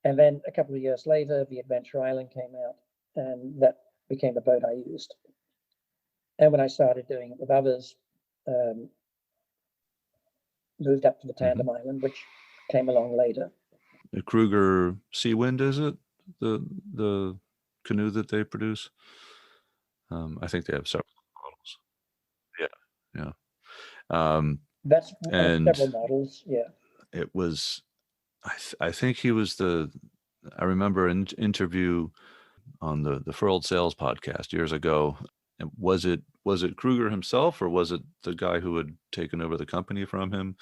And then a couple of years later, the Adventure Island came out, and that became the boat I used. And when I started doing it with others, moved up to the Tandem Island, which came along later. The Kruger Seawind, is it? The canoe that they produce? I think they have several models. That's several models, It was, I think he was I remember an interview on the Furled Sails podcast years ago. Was it Kruger himself, or was it the guy who had taken over the company from him,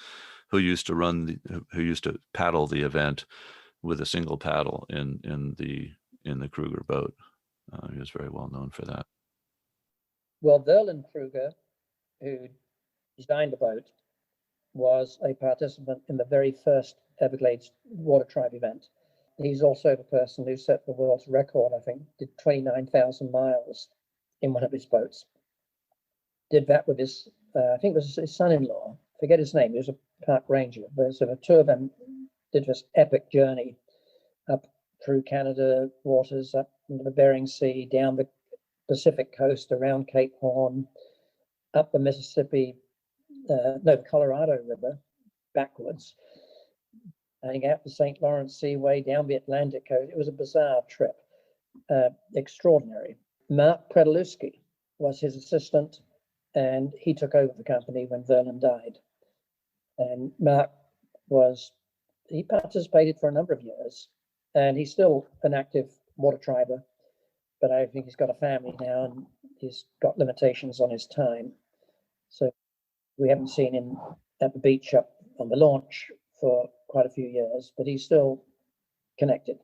who used to paddle the event with a single paddle in the Kruger boat? He was very well known for that. Well, Verlin Kruger, who designed the boat, was a participant in the very first Everglades Watertribe event. he's also the person who set the world's record, I think, did 29,000 miles in one of his boats. Did that with his, I think it was his son-in-law, forget his name, he was a park ranger, but so the two of them did this epic journey up through Canada waters, up into the Bering Sea, down the Pacific coast, around Cape Horn, up the Mississippi, the Colorado River, backwards, and out the St. Lawrence Seaway, down the Atlantic coast. It was a bizarre trip, extraordinary. Mark Predeluski was his assistant, and he took over the company when Vernon died. And Mark he participated for a number of years, and he's still an active Watertriber, but I think he's got a family now and he's got limitations on his time. So we haven't seen him at the beach up on the launch for quite a few years, but he's still connected.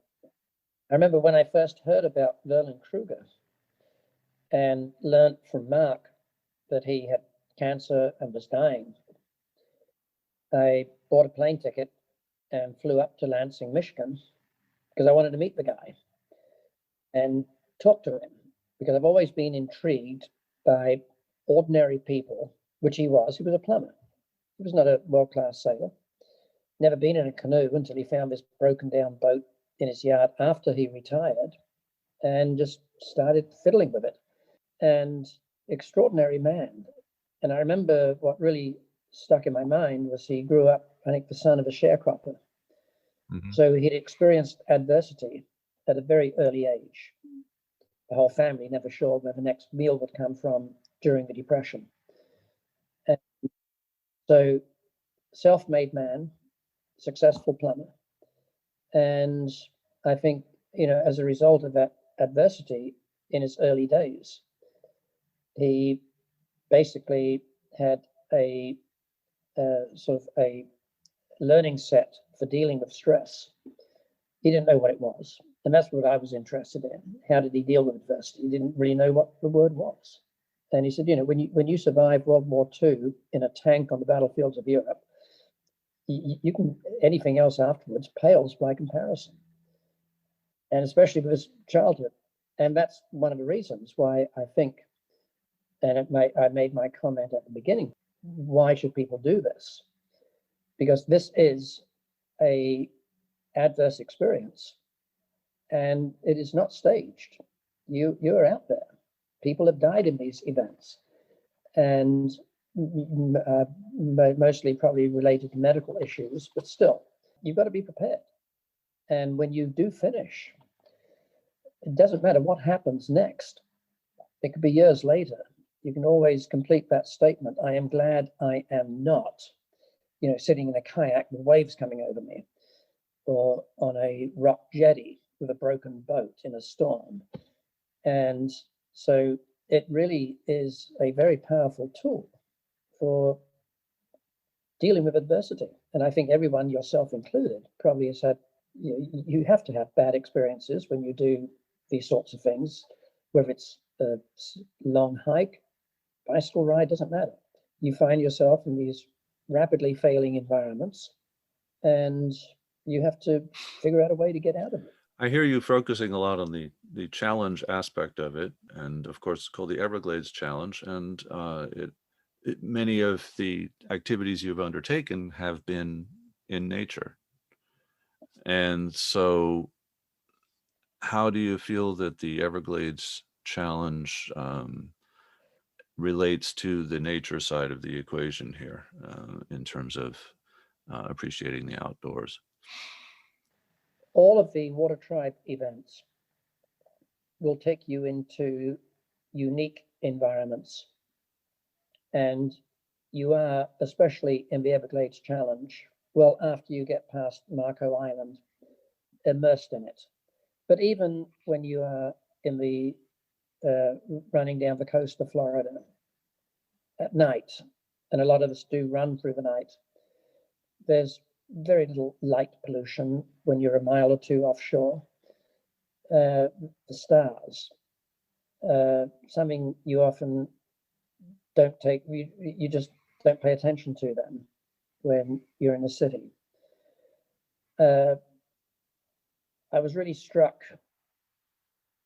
I remember when I first heard about Vernon Kruger and learned from Mark that he had cancer and was dying, I bought a plane ticket and flew up to Lansing, Michigan, because I wanted to meet the guy and talk to him, because I've always been intrigued by ordinary people, which he was. He was a plumber. He was not a world-class sailor. Never been in a canoe until he found this broken down boat in his yard after he retired and just started fiddling with it. And extraordinary man. And I remember what really stuck in my mind was he grew up, I think, the son of a sharecropper. Mm-hmm. So he'd experienced adversity at a very early age. The whole family never sure where the next meal would come from during the Depression. And so self-made man, successful plumber. And I think, as a result of that adversity in his early days, he basically had a sort of a learning set for dealing with stress. He didn't know what it was. And that's what I was interested in. How did he deal with adversity? He didn't really know what the word was. And he said, when you survive World War II in a tank on the battlefields of Europe, you can, anything else afterwards pales by comparison. And especially with his childhood. And that's one of the reasons why I think, and I made my comment at the beginning, why should people do this? Because this is a adverse experience and it is not staged. You're out there. People have died in these events, and mostly probably related to medical issues, but still, you've got to be prepared. And when you do finish, it doesn't matter what happens next. It could be years later. You can always complete that statement. I am glad I am not, sitting in a kayak with waves coming over me, or on a rock jetty with a broken boat in a storm. And so it really is a very powerful tool for dealing with adversity. And I think everyone, yourself included, probably has had, you have to have bad experiences when you do these sorts of things, whether it's a long hike, bicycle ride, doesn't matter. You find yourself in these rapidly failing environments and you have to figure out a way to get out of it. I hear you focusing a lot on the challenge aspect of it, and of course it's called the Everglades Challenge, and many of the activities you've undertaken have been in nature. And so how do you feel that the Everglades Challenge relates to the nature side of the equation here in terms of appreciating the outdoors? All of the Watertribe events will take you into unique environments. And you are, especially in the Everglades Challenge, well, after you get past Marco Island, immersed in it. But even when you are in the running down the coast of Florida at night, and a lot of us do run through the night, there's very little light pollution when you're a mile or two offshore. The stars, something you often don't take, you just don't pay attention to them when you're in the city. I was really struck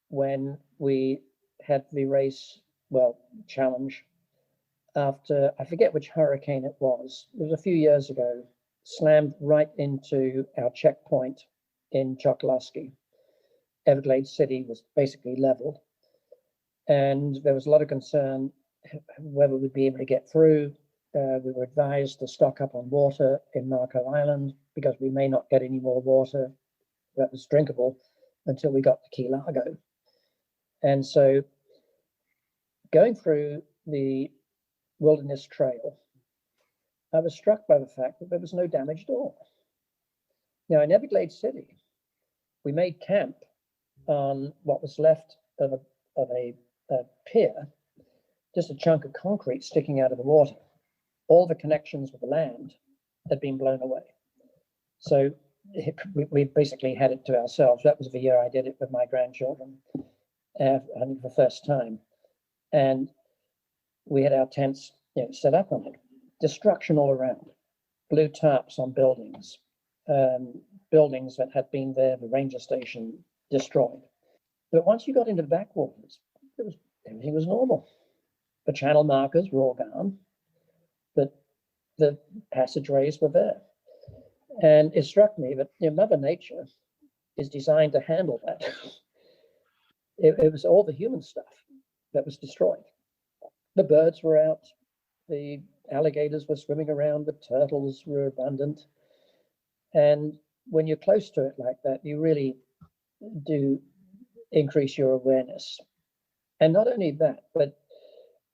when we had the race, challenge, after, I forget which hurricane it was a few years ago, slammed right into our checkpoint in Chokoloskee. Everglades City was basically leveled. And there was a lot of concern whether we'd be able to get through. We were advised to stock up on water in Marco Island because we may not get any more water that was drinkable until we got to Key Largo. And so going through the Wilderness Trail, I was struck by the fact that there was no damage at all. Now, in Everglades City, we made camp on what was left of a pier, just a chunk of concrete sticking out of the water. All the connections with the land had been blown away. So we basically had it to ourselves. That was the year I did it with my grandchildren, I think for the first time. And we had our tents set up on it. Destruction all around. Blue tarps on buildings. Buildings that had been there, the ranger station, destroyed. But once you got into the backwaters, everything was normal. The channel markers were all gone, but the passageways were there. And it struck me that Mother Nature is designed to handle that. It was all the human stuff that was destroyed. The birds were out, the alligators were swimming around, the turtles were abundant. And when you're close to it like that, you really do increase your awareness. And not only that, but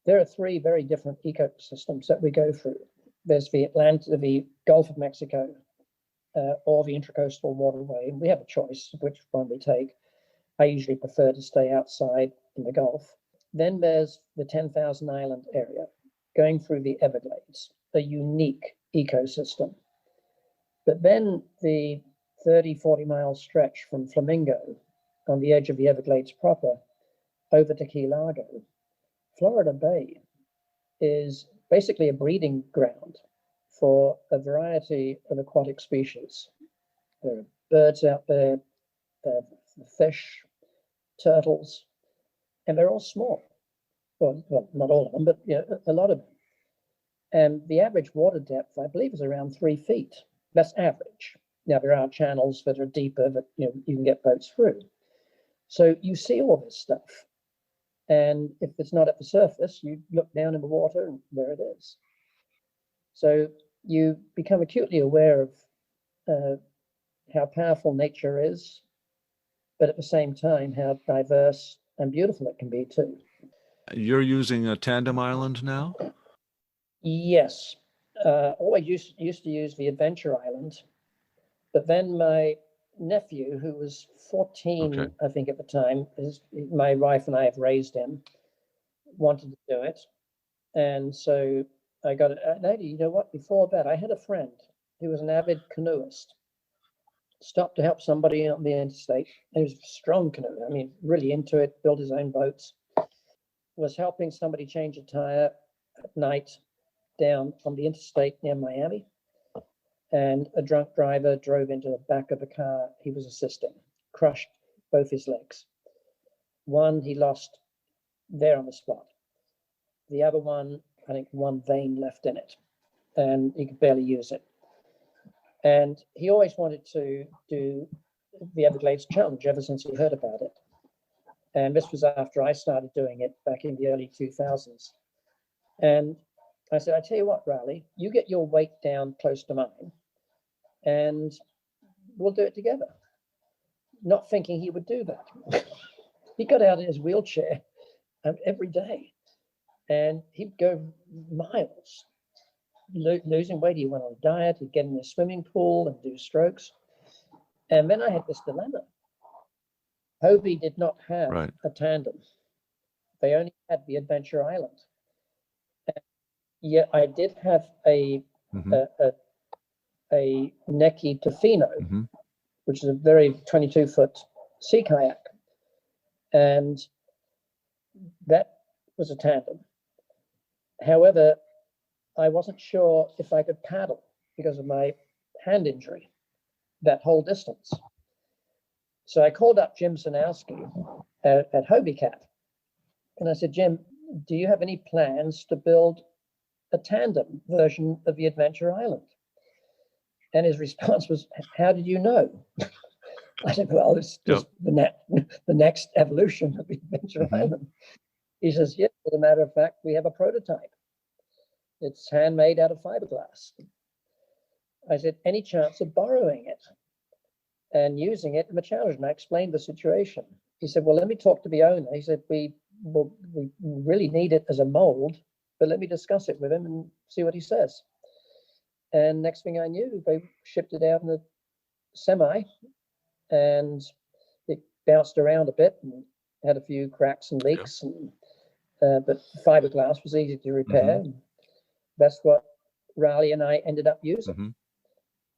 there are three very different ecosystems that we go through. There's the Gulf of Mexico, or the Intracoastal Waterway, and we have a choice of which one we take. I usually prefer to stay outside in the Gulf. Then there's the 10,000 Island area, going through the Everglades, a unique ecosystem. But then the 30, 40 mile stretch from Flamingo on the edge of the Everglades proper over to Key Largo, Florida Bay is basically a breeding ground for a variety of aquatic species. There are birds out there, fish, turtles, and they're all small. Well, not all of them, but a lot of them. And the average water depth, I believe, is around 3 feet. That's average. Now, there are channels that are deeper that you can get boats through. So you see all this stuff. And if it's not at the surface, you look down in the water and there it is. So you become acutely aware of how powerful nature is, but at the same time, how diverse and beautiful it can be too. You're using a tandem island now? Yes. Always used to use the Adventure Island, but then my nephew, who was 14, I think at the time, my wife and I have raised him, wanted to do it. And so I got it. You know what? Before that, I had a friend who was an avid canoeist. Stopped to help somebody on the interstate. He was a strong canoe. I mean, really into it, built his own boats. Was helping somebody change a tire at night down on the interstate near Miami. And a drunk driver drove into the back of the car he was assisting, crushed both his legs. One he lost there on the spot. The other one, I think one vein left in it, and he could barely use it. And he always wanted to do the Everglades Challenge ever since he heard about it. And this was after I started doing it back in the early 2000s. And I said, I tell you what, Riley, you get your weight down close to mine and we'll do it together. Not thinking he would do that. He got out in his wheelchair every day and he'd go miles. Losing weight, he went on a diet, he'd get in the swimming pool and do strokes. And then I had this dilemma. Hobie did not have a tandem. They only had the Adventure Island. And yet I did have a Neki Tofino, which is a very 22-foot sea kayak. And that was a tandem. However, I wasn't sure if I could paddle because of my hand injury that whole distance. So I called up Jim Sanowski at Hobie Cat, and I said, Jim, do you have any plans to build a tandem version of the Adventure Island? And his response was, how did you know? I said, well, it's just the next evolution of the Adventure Island. He says, yes, as a matter of fact, we have a prototype. It's handmade out of fiberglass. I said, any chance of borrowing it and using it in the challenge? And I explained the situation. He said, well, let me talk to the owner. He said, we really need it as a mold, but let me discuss it with him and see what he says. And next thing I knew, they shipped it out in a semi, and it bounced around a bit and had a few cracks and leaks, but fiberglass was easy to repair. And that's what Riley and I ended up using.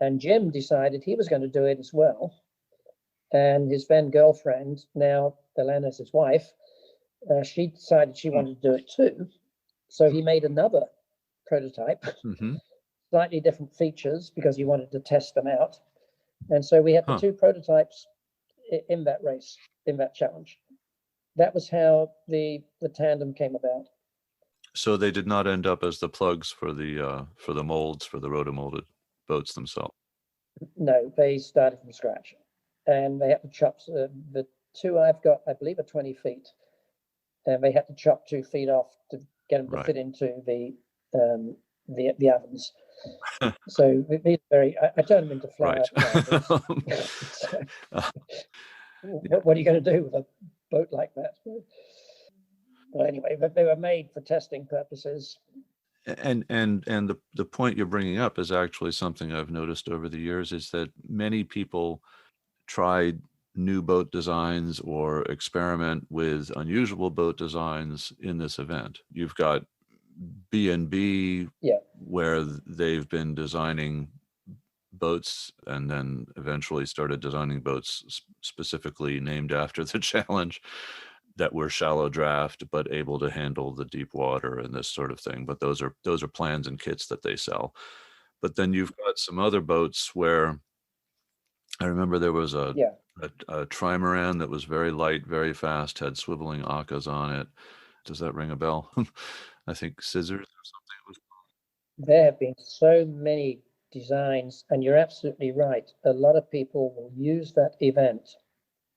And Jim decided he was going to do it as well. And his then girlfriend, now Elena's his wife, she decided she wanted to do it too. So he made another prototype, slightly different features because he wanted to test them out. And so we had the two prototypes in that race, in that challenge. That was how the tandem came about. So they did not end up as the plugs for the molds for the rotomolded boats themselves. No, they started from scratch, and they had to chop the two I've got, I believe, are 20 feet, and they had to chop 2 feet off to get them to fit into the ovens. So these I turned them into flour. What are you going to do with a boat like that? Well, anyway, they were made for testing purposes. And the point you're bringing up is actually something I've noticed over the years, is that many people try new boat designs or experiment with unusual boat designs in this event. You've got B&B, where they've been designing boats and then eventually started designing boats specifically named after the challenge, that were shallow draft but able to handle the deep water and this sort of thing. But those are plans and kits that they sell. But then you've got some other boats where I remember there was a trimaran that was very light, very fast, had swiveling acas on it. Does that ring a bell? I think scissors or something. There have been so many designs, and you're absolutely right. A lot of people will use that event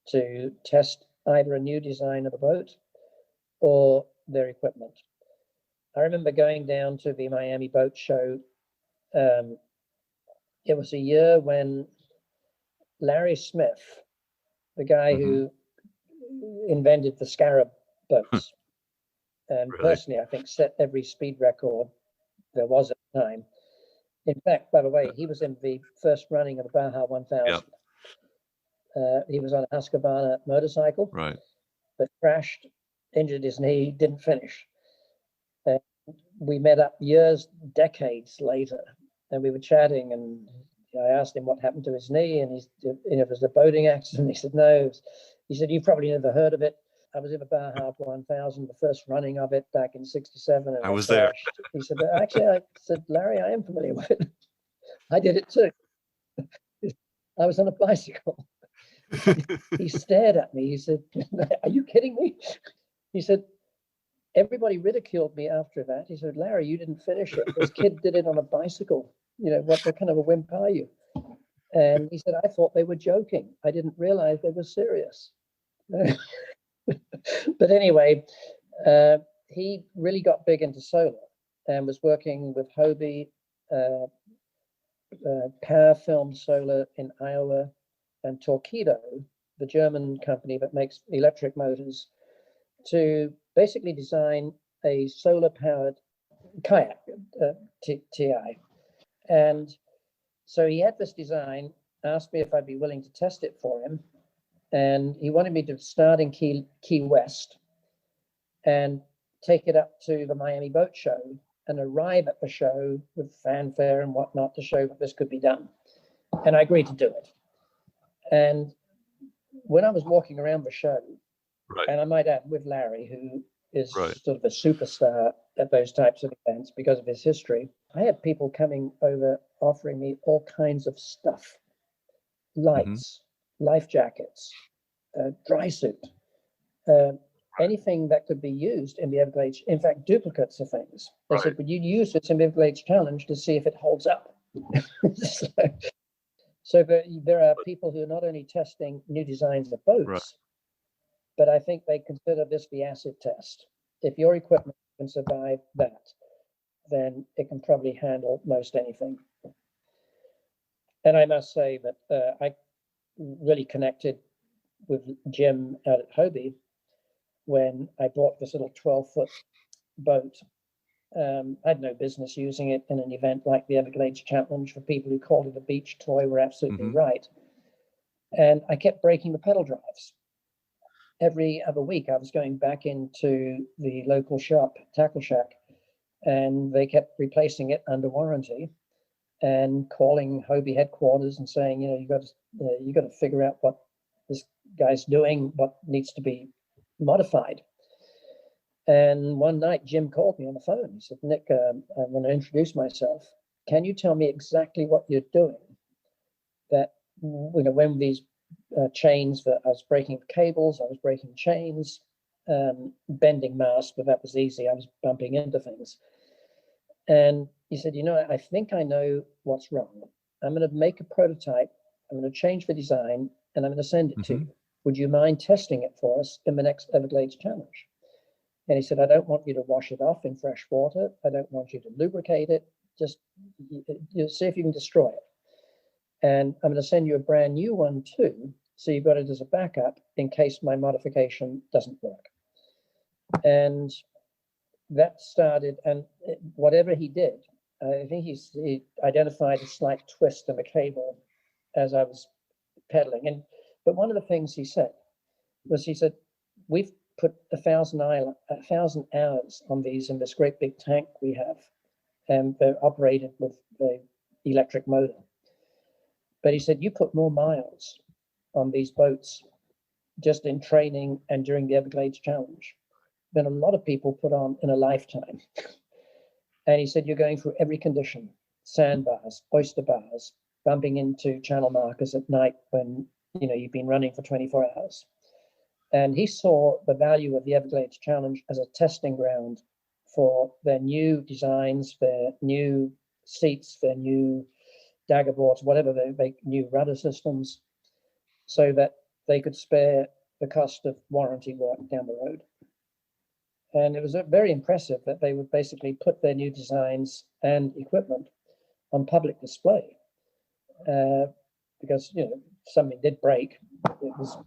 to test either a new design of a boat or their equipment. I remember going down to the Miami Boat Show. It was a year when Larry Smith, the guy who invented the Scarab boats, and personally, I think set every speed record there was at the time. In fact, by the way, he was in the first running of the Baja 1000. He was on a Husqvarna motorcycle, but crashed, injured his knee, didn't finish. We met up decades later, and we were chatting, and I asked him what happened to his knee, and it was a boating accident. He said, no. He said, you've probably never heard of it. I was in the Baja 1000, the first running of it back in '67. And I was there. He said, actually, I said, Larry, I am familiar with it. I did it too. I was on a bicycle. He stared at me. He said, are you kidding me? He said, everybody ridiculed me after that. He said, Larry, you didn't finish it. This kid did it on a bicycle. What kind of a wimp are you? And he said, I thought they were joking. I didn't realize they were serious. But anyway, he really got big into solar and was working with Hobie, Power Film Solar in Iowa, and Torpedo, the German company that makes electric motors, to basically design a solar-powered kayak, TI. And so he had this design, asked me if I'd be willing to test it for him. And he wanted me to start in Key West and take it up to the Miami Boat Show and arrive at the show with fanfare and whatnot to show that this could be done. And I agreed to do it. And when I was walking around the show, and I might add with Larry, who is sort of a superstar at those types of events because of his history, I had people coming over offering me all kinds of stuff, lights, life jackets, dry suit, anything that could be used in the Everglades. In fact, duplicates of things. They said, would you use this in the Everglades Challenge to see if it holds up? So there are people who are not only testing new designs of boats, but I think they consider this the acid test. If your equipment can survive that, then it can probably handle most anything. And I must say that I really connected with Jim out at Hobie when I bought this little 12-foot boat. I had no business using it in an event like the Everglades Challenge. For people who called it a beach toy were absolutely right. And I kept breaking the pedal drives. Every other week, I was going back into the local shop, Tackle Shack, and they kept replacing it under warranty and calling Hobie headquarters and saying, you got to figure out what this guy's doing, what needs to be modified. And one night, Jim called me on the phone. He said, Nick, I want to introduce myself. Can you tell me exactly what you're doing? That, when these chains, that I was breaking cables, I was breaking chains, bending masts, but that was easy. I was bumping into things. And he said, I think I know what's wrong. I'm going to make a prototype. I'm going to change the design, and I'm going to send it to you. Would you mind testing it for us in the next Everglades Challenge? And he said, I don't want you to wash it off in fresh water. I don't want you to lubricate it. Just see if you can destroy it. And I'm going to send you a brand new one too, so you've got it as a backup in case my modification doesn't work. And that started, and whatever he did, I think he identified a slight twist in the cable as I was pedaling. But one of the things he said was, we've put 1,000 hours on these in this great big tank we have, and they're operated with the electric motor. But he said, you put more miles on these boats just in training and during the Everglades Challenge than a lot of people put on in a lifetime. And he said, you're going through every condition, sandbars, oyster bars, bumping into channel markers at night when you've been running for 24 hours. And he saw the value of the Everglades Challenge as a testing ground for their new designs, their new seats, their new dagger boards, whatever they make, new rudder systems, so that they could spare the cost of warranty work down the road. And it was very impressive that they would basically put their new designs and equipment on public display. Because, something did break. It was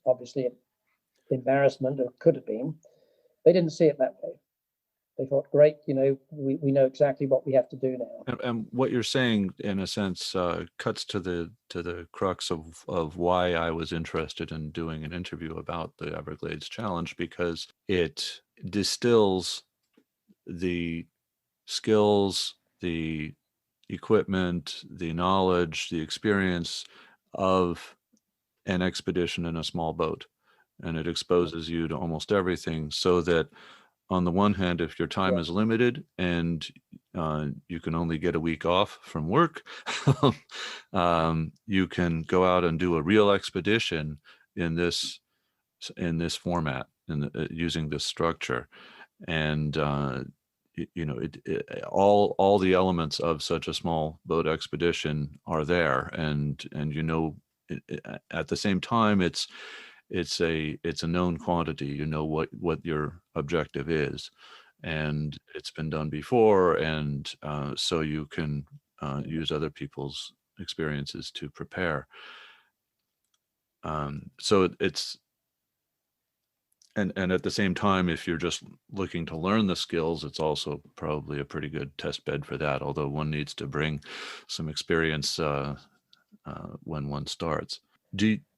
obviously an embarrassment, or could have been. They didn't see it that way. They thought, great, we know exactly what we have to do now. And what you're saying, in a sense, cuts to the crux of why I was interested in doing an interview about the Everglades Challenge, because it distills the skills, the equipment, the knowledge, the experience of an expedition in a small boat, and it exposes you to almost everything, so that on the one hand, if your time is limited and you can only get a week off from work, you can go out and do a real expedition in this format, using this structure. And all the elements of such a small boat expedition are there, and at the same time, it's a known quantity. What your objective is, and it's been done before, and so you can use other people's experiences to prepare. So it's and at the same time, if you're just looking to learn the skills, it's also probably a pretty good test bed for that, although one needs to bring some experience when one starts.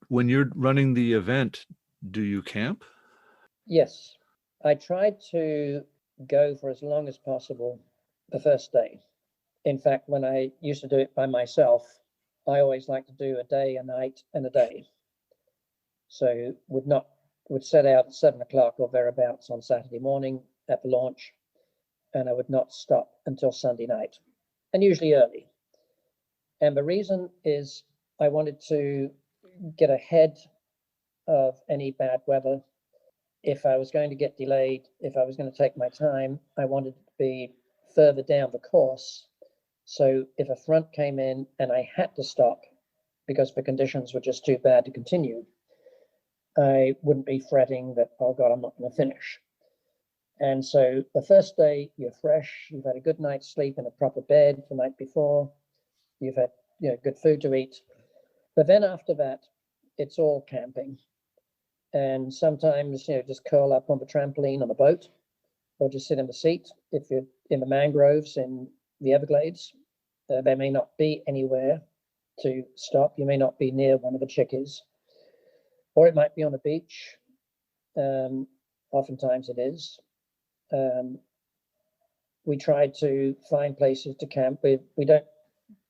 When you're running the event, do you camp? Yes, I tried to go for as long as possible the first day. In fact, when I used to do it by myself, I always like to do a day, a night, and a day. So would set out at 7 o'clock or thereabouts on Saturday morning at the launch, and I would not stop until Sunday night, and usually early. And the reason is I wanted to get ahead of any bad weather. If I was going to get delayed, if I was going to take my time, I wanted to be further down the course. So if a front came in and I had to stop because the conditions were just too bad to continue, I wouldn't be fretting that, oh God, I'm not going to finish. And so the first day you're fresh, you've had a good night's sleep in a proper bed the night before, you've had good food to eat. But then after that, it's all camping. And sometimes, just curl up on the trampoline on a boat or just sit in the seat. If you're in the mangroves in the Everglades, there may not be anywhere to stop. You may not be near one of the chickees, or it might be on a beach. Oftentimes it is. We try to find places to camp. We don't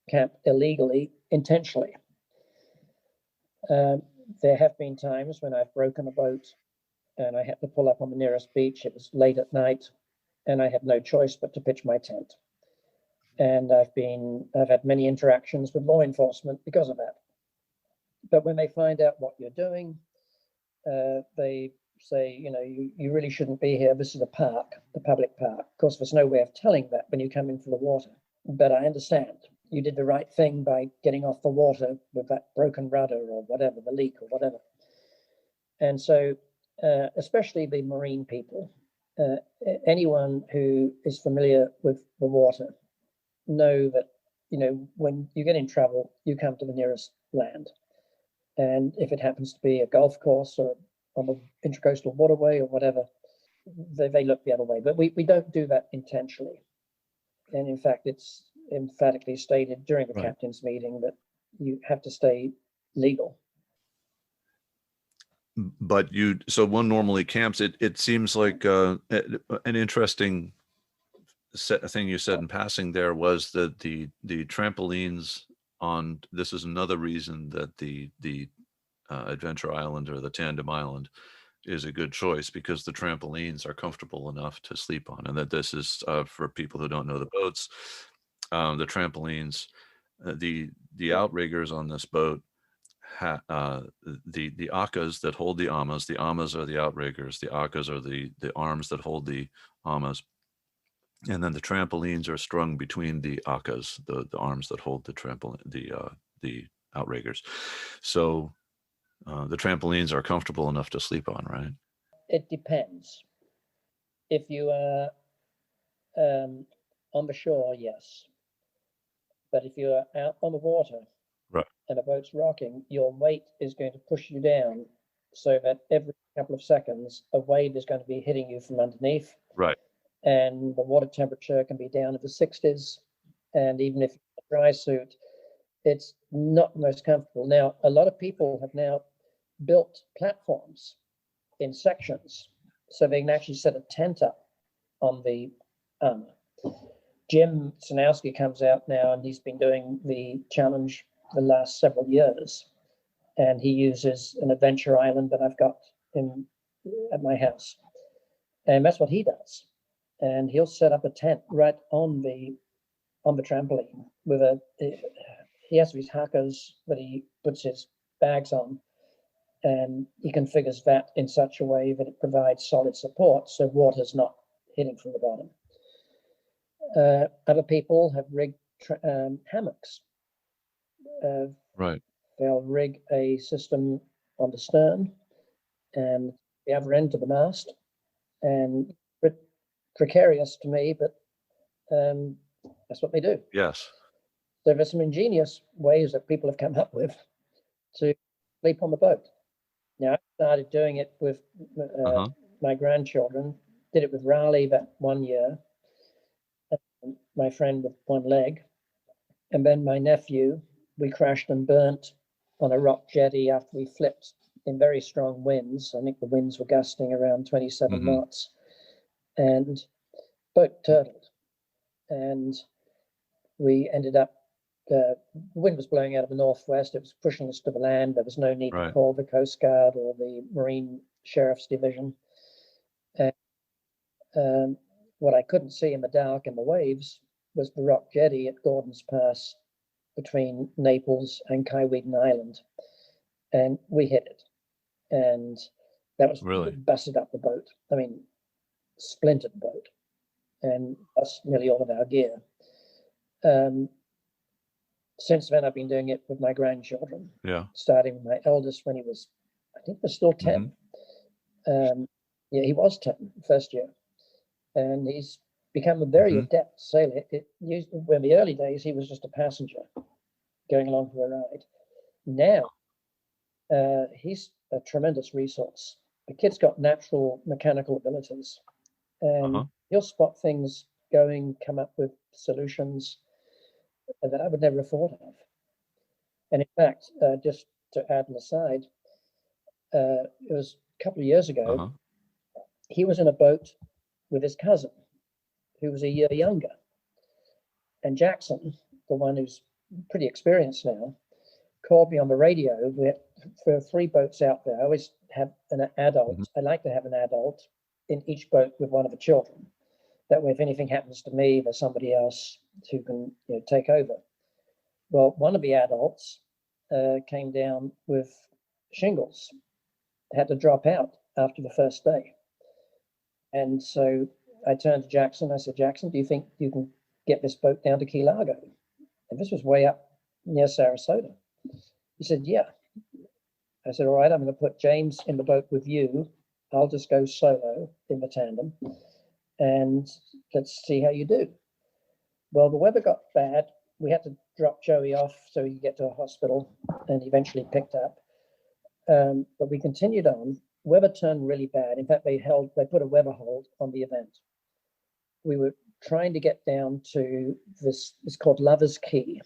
camp illegally, intentionally. There have been times when I've broken a boat and I had to pull up on the nearest beach. It was late at night and I had no choice but to pitch my tent. And I've had many interactions with law enforcement because of that. But when they find out what you're doing, they say, you really shouldn't be here. This is a park, the public park. Of course, there's no way of telling that when you come in from the water. But I understand you did the right thing by getting off the water with that broken rudder or whatever, the leak or whatever. And so, especially the marine people, anyone who is familiar with the water, know that, when you get in trouble, you come to the nearest land. And if it happens to be a golf course or on the intracoastal waterway or whatever, they look the other way. But we don't do that intentionally. And in fact, it's emphatically stated during the captain's meeting that you have to stay legal. But so one normally camps. It seems like an interesting thing you said in passing there was that the trampolines on, this is another reason that the Adventure Island or the Tandem Island is a good choice, because the trampolines are comfortable enough to sleep on. And that this is for people who don't know the boats, the trampolines, the outriggers on this boat, the akas that hold the amas are the outriggers, the akas are the arms that hold the amas, and then the trampolines are strung between the akas, the arms that hold the trampoline, the outriggers. So the trampolines are comfortable enough to sleep on, right? It depends. If you are on the shore, yes. But if you are out on the water, right, and the boat's rocking, your weight is going to push you down, so that every couple of seconds, a wave is going to be hitting you from underneath. Right. And the water temperature can be down in the 60s. And even if you're in a dry suit, it's not the most comfortable. Now, a lot of people have now built platforms in sections, so they can actually set a tent up on the Jim Sanowski comes out now, and he's been doing the challenge the last several years, and he uses an adventure island that I've got at my house, and that's what he does. And he'll set up a tent right on the trampoline with he has these hackers that he puts his bags on, and he configures that in such a way that it provides solid support, so water's not hitting from the bottom. Other people have rigged hammocks. Right. They'll rig a system on the stern and the other end to the mast, and precarious to me, but that's what they do. Yes. So there's some ingenious ways that people have come up with to sleep on the boat. Now, I started doing it with my grandchildren, did it with Raleigh that 1 year, my friend with one leg, and then my nephew, we crashed and burnt on a rock jetty after we flipped in very strong winds. I think the winds were gusting around 27 knots, and boat turtled, and we ended up, the wind was blowing out of the northwest. It was pushing us to the land. There was no need to call the Coast Guard or the Marine Sheriff's Division. And what I couldn't see in the dark and the waves was the rock jetty at Gordon's Pass between Naples and Kaiweetan Island. and we hit it. And that was Really? busted up the boat. I mean, splintered the boat, and lost nearly all of our gear. Since then, I've been doing it with my grandchildren. Yeah. Starting with my eldest when he was, I think, was still 10. Yeah, he was 10 first year, and he's become a very adept sailor. In the early days, he was just a passenger going along for a ride. Now, he's a tremendous resource. The kid's got natural mechanical abilities, and he'll spot things going, come up with solutions that I would never have thought of. And in fact, just to add an aside, it was a couple of years ago, he was in a boat with his cousin, who was a year younger. And Jackson, the one who's pretty experienced now, called me on the radio. For 3 boats out there, I always have an adult. I like to have an adult in each boat with one of the children. That way, if anything happens to me, there's somebody else who can take over. Well, one of the adults came down with shingles, had to drop out after the first day. And so I turned to Jackson. I said, Jackson, do you think you can get this boat down to Key Largo? And this was way up near Sarasota. He said, yeah. I said, all right, I'm going to put James in the boat with you. I'll just go solo in the tandem, and let's see how you do. Well, the weather got bad. We had to drop Joey off so he could get to a hospital, and eventually picked up. But we continued on. Weather turned really bad. In fact, they put a weather hold on the event. We were trying to get down to this, it's called Lover's Key,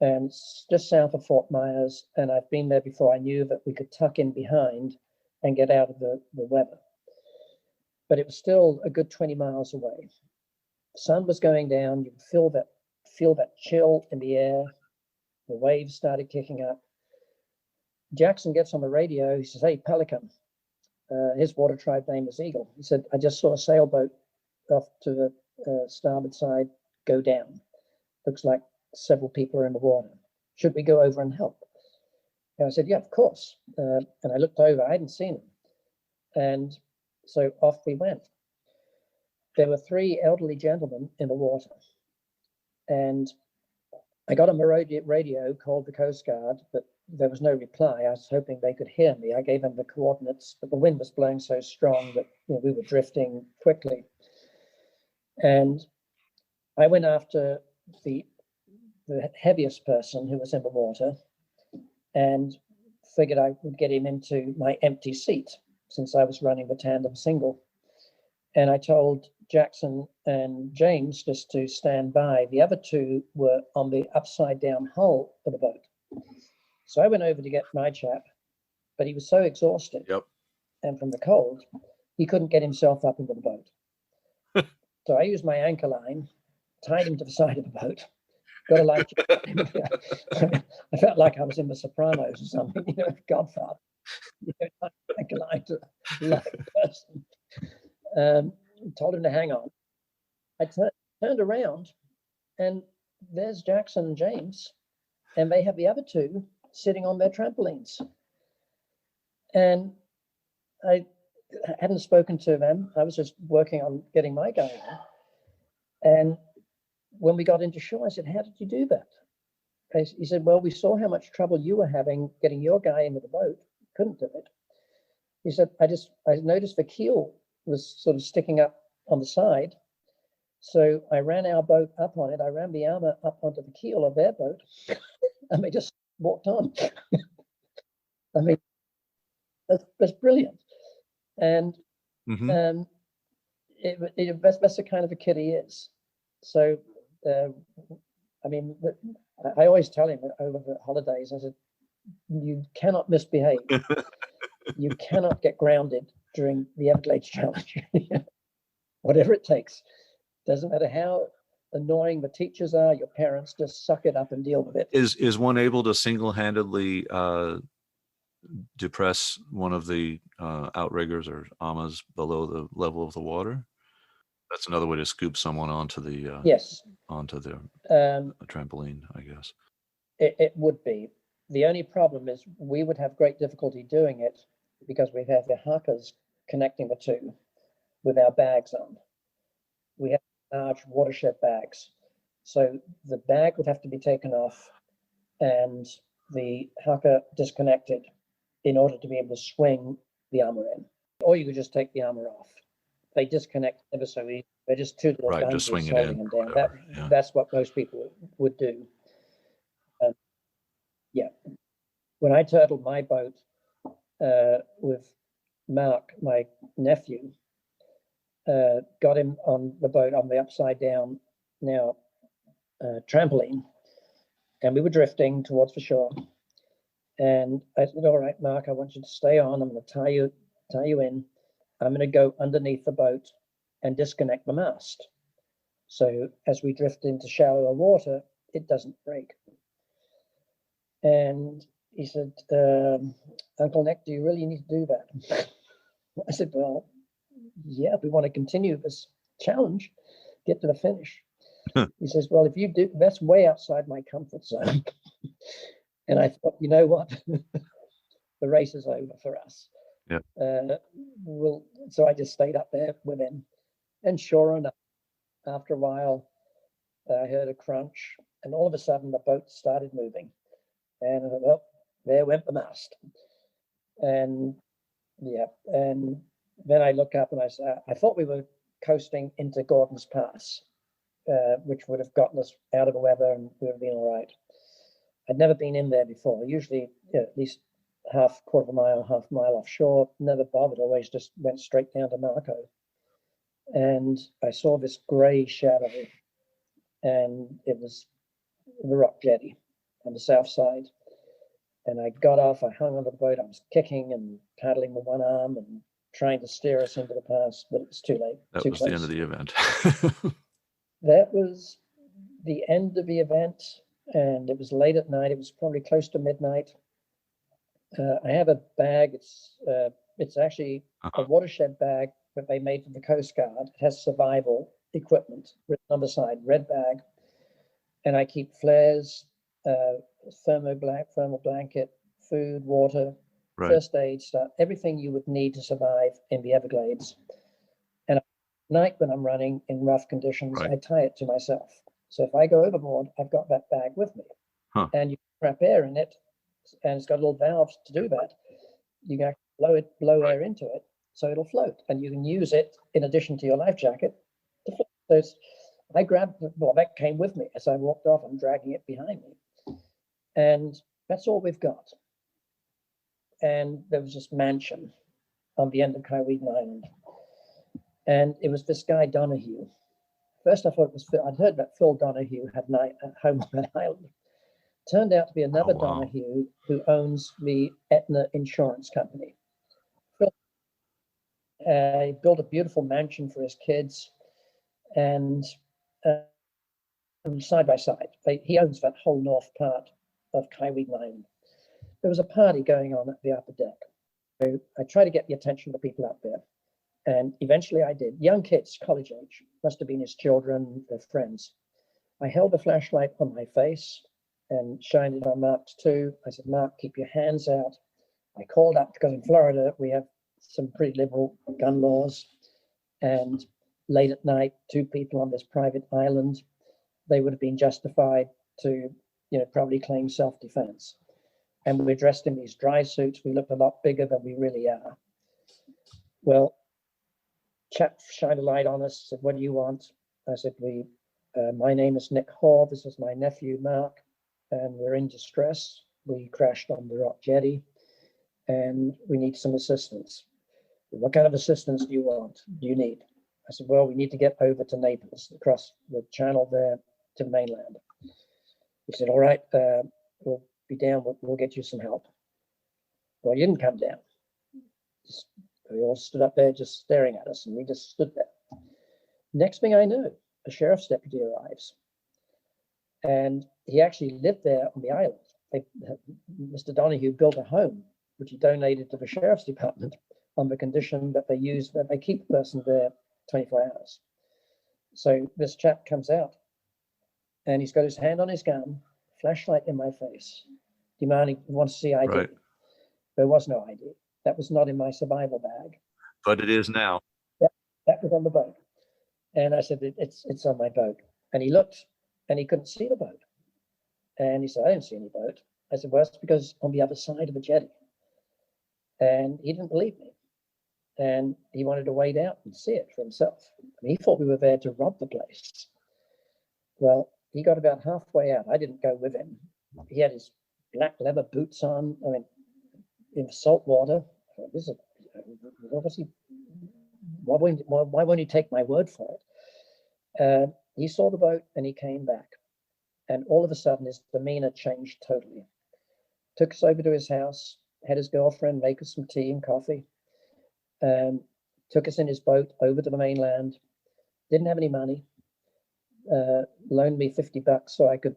and it's just south of Fort Myers. And I've been there before. I knew that we could tuck in behind and get out of the weather. But it was still a good 20 miles away. The sun was going down. You could feel that chill in the air. The waves started kicking up. Jackson gets on the radio. He says, hey, Pelican. His Watertribe name is Eagle. He said, I just saw a sailboat off to the starboard side go down. Looks like several people are in the water. Should we go over and help? And I said, yeah, of course. And I looked over. I hadn't seen him. And so off we went. There were 3 elderly gentlemen in the water. And I got on the radio, called the Coast Guard, but there was no reply. I was hoping they could hear me. I gave them the coordinates, but the wind was blowing so strong that we were drifting quickly. And I went after the heaviest person who was in the water and figured I would get him into my empty seat since I was running the tandem single. And I told Jackson and James just to stand by. The other 2 were on the upside down hull of the boat. So I went over to get my chap, but he was so exhausted and from the cold, he couldn't get himself up into the boat. So I used my anchor line, tied him to the side of the boat, got a life jacket. I felt like I was in The Sopranos or something, Godfather. Anchor line to a live person. Told him to hang on. I turned around, and there's Jackson and James, and they have the other 2 sitting on their trampolines. And I hadn't spoken to them. I was just working on getting my guy on. And when we got into shore, I said, how did you do that? He said, well, we saw how much trouble you were having getting your guy into the boat. Couldn't do it. He said, I noticed the keel was sort of sticking up on the side. So I ran our boat up on it. I ran the armor up onto the keel of their boat, and they just walked on. I mean, that's brilliant. And that's the kind of a kid he is. So, I mean, I always tell him over the holidays, I said, you cannot misbehave. You cannot get grounded during the Everglades challenge. Whatever it takes. Doesn't matter how annoying the teachers are, your parents, just suck it up and deal with it. Is one able to single-handedly depress one of the outriggers or amas below the level of the water? That's another way to scoop someone onto the yes, onto the trampoline, I guess. It would be. The only problem is we would have great difficulty doing it because we have the huckers connecting the two with our bags on. We have large watershed bags. So the bag would have to be taken off and the hucker disconnected in order to be able to swing the armor in. Or you could just take the armor off. They disconnect ever so easy. They're just two little guns holding them down. That's what most people would do. Yeah. When I turtled my boat with Mark, my nephew, got him on the boat on the upside down now trampoline, and we were drifting towards the shore. And I said, all right, Mark, I want you to stay on. I'm going to tie you in. I'm going to go underneath the boat and disconnect the mast. So as we drift into shallower water, it doesn't break. And he said, Uncle Nick, do you really need to do that? I said, well, yeah, if we want to continue this challenge, get to the finish. He says, well, if you do, that's way outside my comfort zone. And I thought, you know what? The race is over for us. Yeah. So I just stayed up there with him. And sure enough, after a while, I heard a crunch, and all of a sudden the boat started moving. And I thought, well, there went the mast. And yeah, and then I looked up and I said, I thought we were coasting into Gordon's Pass, which would have gotten us out of the weather and we would have been all right. I'd never been in there before. Usually, at least quarter of a mile, half a mile offshore. Never bothered. Always just went straight down to Marco. And I saw this gray shadow, and it was the rock jetty on the south side. And I got off. I hung on the boat. I was kicking and paddling with one arm and trying to steer us into the pass, but it was too late. That was the end of the event. That was the end of the event. And it was late at night. It was probably close to midnight. I have a bag. It's actually a watershed bag that they made for the Coast Guard. It has survival equipment written on the side, red bag. And I keep flares, thermal blanket, food, water, first aid stuff, everything you would need to survive in the Everglades. And at night when I'm running in rough conditions, I tie it to myself. So if I go overboard, I've got that bag with me. And you can trap air in it, and it's got little valves to do that. You can blow air into it, so it'll float, and you can use it in addition to your life jacket to float. So I grabbed, that came with me as I walked off. I'm dragging it behind me, and that's all we've got. And there was this mansion on the end of Kaiwegan Island, and it was this guy Donahue. First, I thought it was Phil. I'd heard that Phil Donahue had a home on that island. Turned out to be another Donahue who owns the Aetna Insurance Company. He built a beautiful mansion for his kids, and side by side, he owns that whole north part of Kaiwegan Island. There was a party going on at the upper deck. So I tried to get the attention of the people up there, and eventually I did. Young kids, college age, must have been his children, their friends. I held the flashlight on my face and shined it on Mark's too. I said, Mark, keep your hands out. I called up because in Florida, we have some pretty liberal gun laws. And late at night, two people on this private island, they would have been justified to, probably claim self-defense. And we're dressed in these dry suits. We looked a lot bigger than we really are. Well, chap shined a light on us, said, what do you want? I said, my name is Nick Hall. This is my nephew, Mark, and we're in distress. We crashed on the rock jetty, and we need some assistance. What kind of assistance do you need? I said, well, we need to get over to Naples, across the channel there to the mainland. He said, all right, we'll be down. We'll get you some help. Well, he didn't come down. We all stood up there just staring at us, and we just stood there. Next thing I know, a sheriff's deputy arrives. And he actually lived there on the island. Mr. Donahue built a home, which he donated to the sheriff's department on the condition that they keep the person there 24 hours. So this chap comes out, and he's got his hand on his gun, flashlight in my face. demanding, wants to see ID. Right. There was no ID. That was not in my survival bag. But it is now. That was on the boat. And I said, it's on my boat. And he looked and he couldn't see the boat. And he said, I didn't see any boat. I said, well, it's because on the other side of the jetty. And he didn't believe me. And he wanted to wade out and see it for himself. I mean, he thought we were there to rob the place. Well, he got about halfway out. I didn't go with him. He had his black leather boots on. I mean, in the salt water. This is obviously, why won't he take my word for it? He saw the boat and he came back. And all of a sudden, his demeanor changed totally. Took us over to his house, had his girlfriend make us some tea and coffee. Took us in his boat over to the mainland. Didn't have any money. Loaned me $50 so I could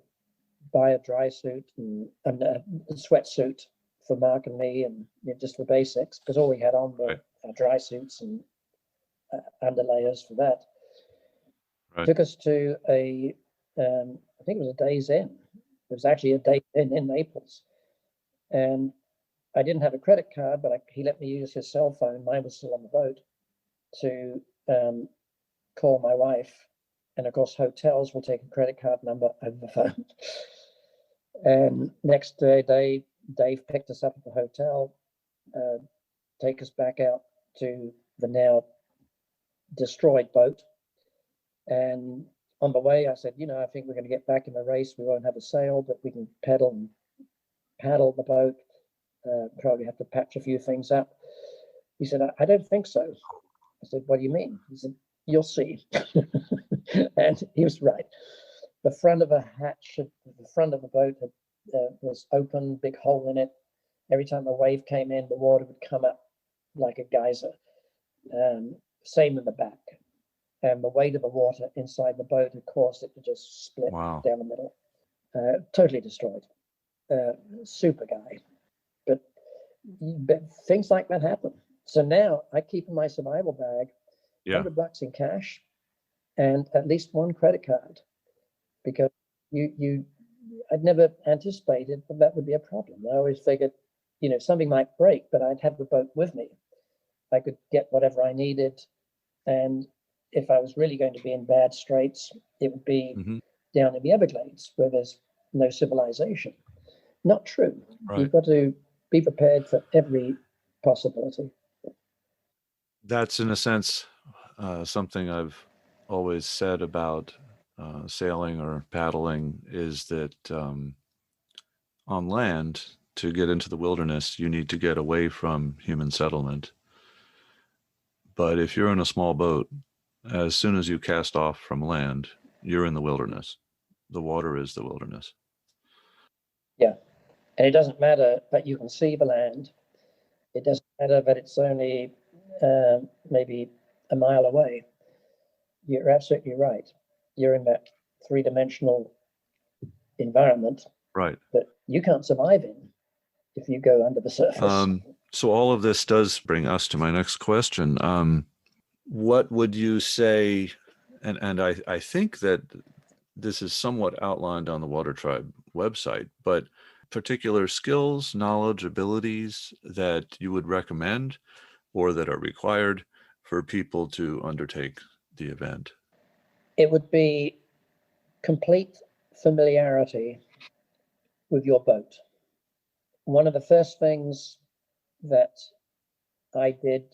buy a dry suit and a sweatsuit for Mark and me, and just for basics, because all we had on were our dry suits and underlayers for that. Right. Took us to I think it was a Days Inn. It was actually a Days Inn in Naples. And I didn't have a credit card, but he let me use his cell phone. Mine was still on the boat, to call my wife. And of course, hotels will take a credit card number over the phone. And next day, Dave picked us up at the hotel, take us back out to the now destroyed boat. And on the way, I said, I think we're going to get back in the race. We won't have a sail, but we can paddle the boat. Probably have to patch a few things up. He said, I don't think so. I said, what do you mean? He said, you'll see. And he was right. The front of the hatch, the front of the boat was open, big hole in it. Every time a wave came in, the water would come up like a geyser. Same in the back. And the weight of the water inside the boat had caused it to just split down the middle. Totally destroyed. Super guy. But things like that happen. So now I keep in my survival bag $100 in cash and at least one credit card, because I'd never anticipated that would be a problem. I always figured, something might break, but I'd have the boat with me. I could get whatever I needed, and if I was really going to be in bad straits, it would be down in the Everglades where there's no civilization. Not true. Right. You've got to be prepared for every possibility. That's, in a sense, something I've always said about sailing or paddling, is that on land, to get into the wilderness, you need to get away from human settlement. But if you're in a small boat, as soon as you cast off from land, you're in the wilderness. The water is the wilderness. Yeah. And it doesn't matter that you can see the land. It doesn't matter that it's only maybe a mile away. You're absolutely right. You're in that three-dimensional environment that you can't survive in if you go under the surface. So all of this does bring us to my next question. What would you say, and I think that this is somewhat outlined on the Watertribe website, but particular skills, knowledge, abilities that you would recommend or that are required for people to undertake the event? It would be complete familiarity with your boat. One of the first things that I did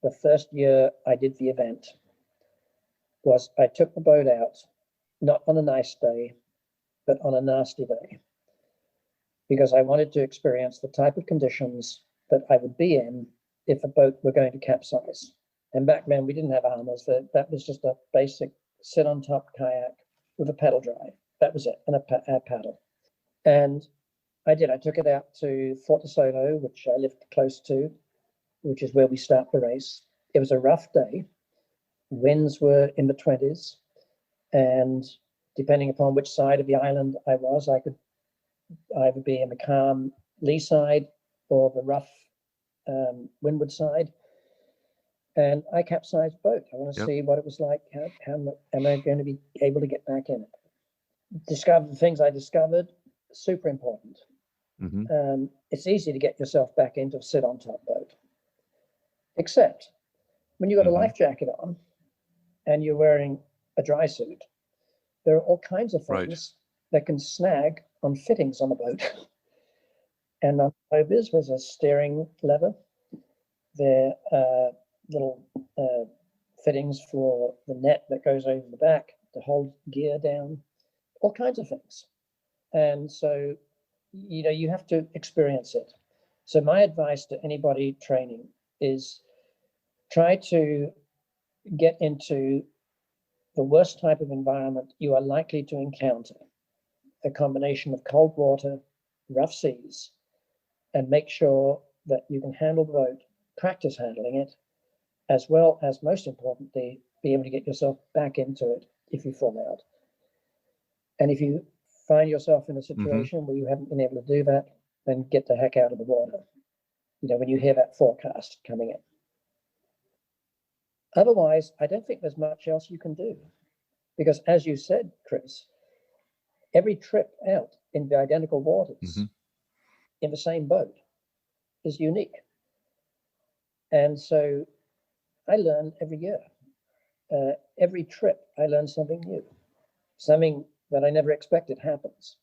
the first year I did the event was I took the boat out, not on a nice day, but on a nasty day, because I wanted to experience the type of conditions that I would be in if a boat were going to capsize. And back then we didn't have armors. That was just a basic sit on top kayak with a pedal drive. That was it, and a paddle. And I did. I took it out to Fort DeSoto, which I lived close to, which is where we start the race. It was a rough day. Winds were in the 20s. And depending upon which side of the island I was, I could either be in the calm lee side or the rough windward side. And I capsized the boat. I want to see what it was like. How am I going to be able to get back in it? Discover the things I discovered, super important. it's easy to get yourself back into a sit-on-top boat. Except when you've got a life jacket on and you're wearing a dry suit, there are all kinds of things that can snag on fittings on the boat. And on Cobras was a steering lever. There are little fittings for the net that goes over the back to hold gear down, all kinds of things. And so, you have to experience it. So my advice to anybody training is try to get into the worst type of environment you are likely to encounter, a combination of cold water, rough seas, and make sure that you can handle the boat, practice handling it, as well as, most importantly, be able to get yourself back into it if you fall out. And if you find yourself in a situation where you haven't been able to do that, then get the heck out of the water, when you hear that forecast coming in. Otherwise, I don't think there's much else you can do. Because as you said, Chris, every trip out in the identical waters in the same boat is unique. And so I learn every year. Every trip, I learn something new, something that I never expected happens.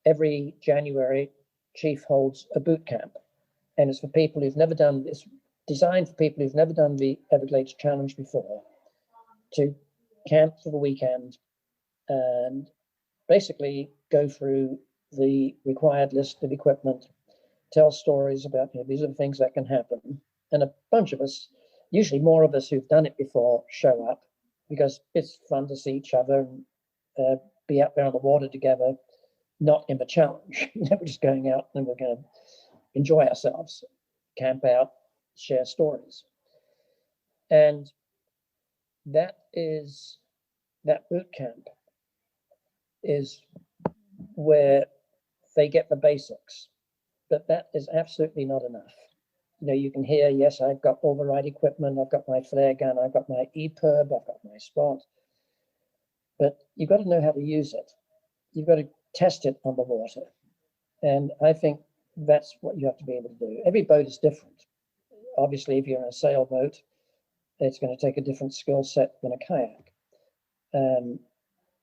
Every January, Chief holds a boot camp, and it's for people who've never done this, designed for people who've never done the Everglades Challenge before, to camp for the weekend and basically go through the required list of equipment, tell stories about, these are the things that can happen. And a bunch of us, usually more of us who've done it before, show up because it's fun to see each other and be out there on the water together, not in the challenge. We're just going out and we're going to enjoy ourselves, camp out, share stories. And that boot camp is where they get the basics, but that is absolutely not enough. You can hear, yes, I've got all the right equipment, I've got my flare gun, I've got my EPIRB, I've got my spot, but you've got to know how to use it. You've got to test it on the water. And I think that's what you have to be able to do. Every boat is different. Obviously, if you're in a sailboat, it's going to take a different skill set than a kayak.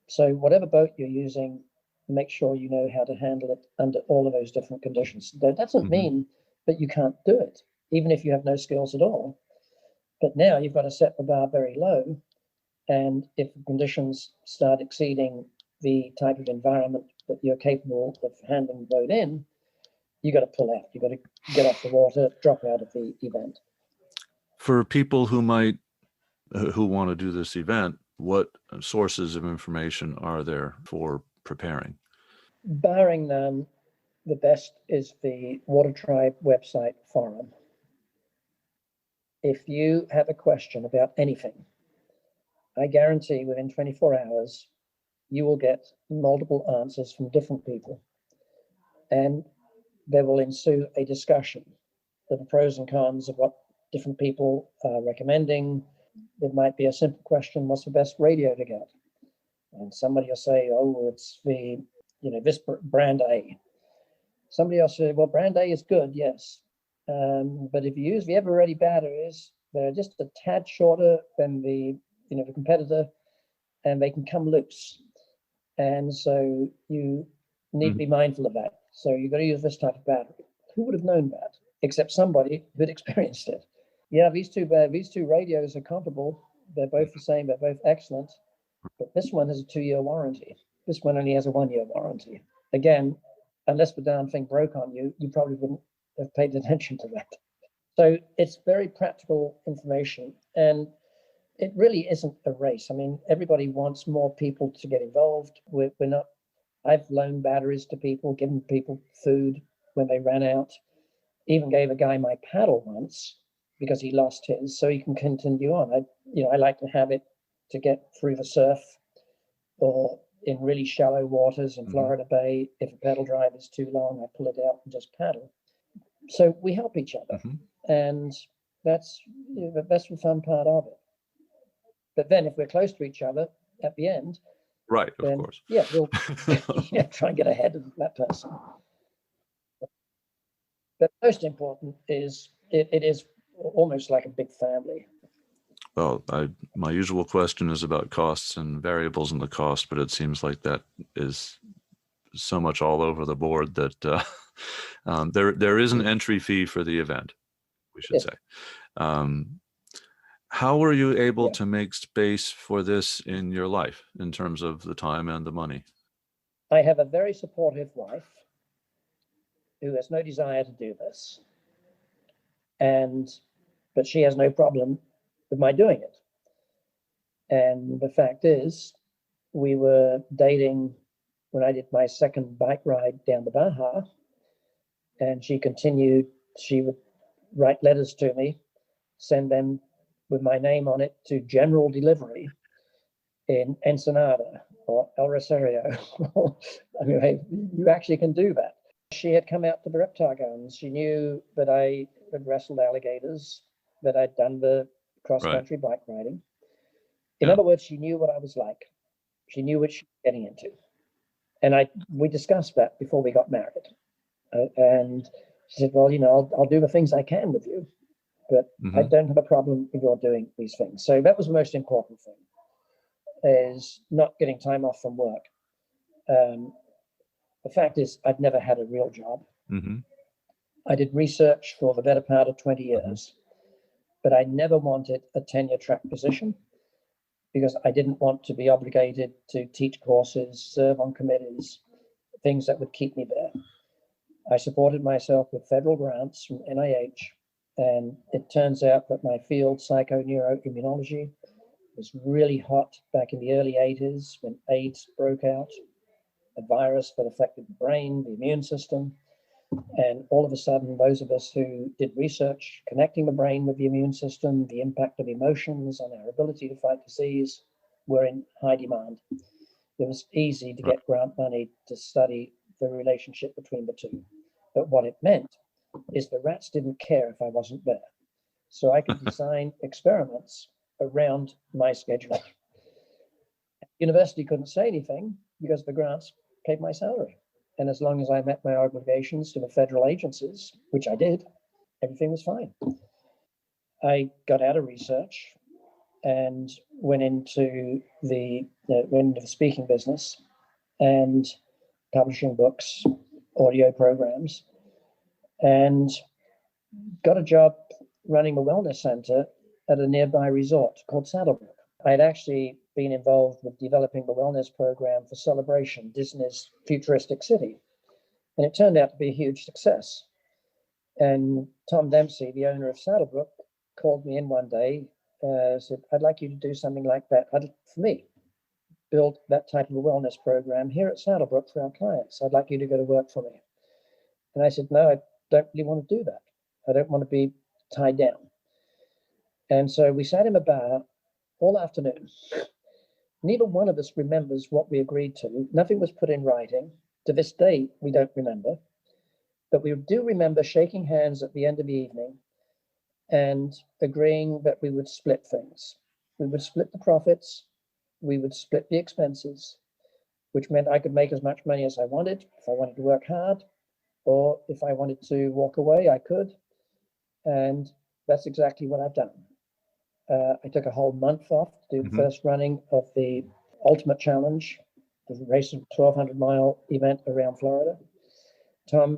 So whatever boat you're using, make sure you know how to handle it under all of those different conditions. That doesn't mean that you can't do it, even if you have no skills at all. But now you've got to set the bar very low. And if the conditions start exceeding the type of environment that you're capable of handling the boat in, you got to pull out. You got to get off the water, drop out of the event. For people who want to do this event, what sources of information are there for preparing? Barring none, the best is the Watertribe website forum. If you have a question about anything, I guarantee within 24 hours, you will get multiple answers from different people. And there will ensue a discussion of the pros and cons of what different people are recommending. It might be a simple question, what's the best radio to get? And somebody will say, oh, it's the, this brand A. Somebody else say, well, brand A is good, yes. But if you use the ever-ready batteries, they're just a tad shorter than the competitor, and they can come loose. And so you need to be mindful of that. So you've got to use this type of battery. Who would have known that except somebody who'd experienced it? Yeah, these two radios are comparable. They're both the same. They're both excellent. But this one has a 2-year warranty. This one only has a 1-year warranty. Again, unless the darn thing broke on you, you probably wouldn't have paid attention to that. So it's very practical information. And it really isn't a race. I mean, everybody wants more people to get involved. We're not. I've loaned batteries to people, given people food when they ran out. Even gave a guy my paddle once because he lost his, so he can continue on. I like to have it to get through the surf, or in really shallow waters in Florida Bay. If a pedal drive is too long, I pull it out and just paddle. So we help each other, and that's the fun part of it. But then if we're close to each other at the end, right, of course. Yeah, we'll try and get ahead of that person. But most important is it is almost like a big family. Well, my usual question is about costs and variables in the cost, but it seems like that is so much all over the board that there is an entry fee for the event, we should say. How were you able to make space for this in your life in terms of the time and the money? I have a very supportive wife who has no desire to do this, but she has no problem with my doing it. And the fact is, we were dating when I did my second bike ride down the Baja, and she would write letters to me, send them with my name on it to general delivery in Ensenada or El Rosario. I mean, you actually can do that. She had come out to the reptile gardens. She knew that I had wrestled alligators, that I'd done the cross-country bike riding. In other words, she knew what I was like. She knew what she was getting into. And we discussed that before we got married. And she said, well, I'll do the things I can with you, but I don't have a problem if you're doing these things. So that was the most important thing, is not getting time off from work. The fact is, I'd never had a real job. I did research for the better part of 20 years, but I never wanted a tenure track position because I didn't want to be obligated to teach courses, serve on committees, things that would keep me there. I supported myself with federal grants from NIH, and it turns out that my field, psychoneuroimmunology, was really hot back in the early 80s when AIDS broke out, a virus that affected the brain, the immune system. And all of a sudden, those of us who did research connecting the brain with the immune system, the impact of emotions on our ability to fight disease, were in high demand. It was easy to get grant money to study the relationship between the two. But what it meant is the rats didn't care if I wasn't there. So I could design experiments around my schedule. University couldn't say anything because the grants paid my salary. And as long as I met my obligations to the federal agencies, which I did, everything was fine. I got out of research and went into the speaking business and publishing books, audio programs, and got a job running a wellness center at a nearby resort called Saddlebrook. I'd actually been involved with developing the wellness program for Celebration, Disney's futuristic city. And it turned out to be a huge success. And Tom Dempsey, the owner of Saddlebrook, called me in one day, said, I'd like you to do something like that for me. Build that type of a wellness program here at Saddlebrook for our clients. I'd like you to go to work for me. And I said, no, I don't really want to do that. I don't want to be tied down. And so we sat in a bar all afternoon. Neither one of us remembers what we agreed to. Nothing was put in writing. To this day, we don't remember. But we do remember shaking hands at the end of the evening and agreeing that we would split things. We would split the profits. We would split the expenses, which meant I could make as much money as I wanted. If I wanted to work hard, or if I wanted to walk away, I could. And that's exactly what I've done. I took a whole month off to do the first running of the Ultimate Challenge, the race of 1,200-mile event around Florida. Tom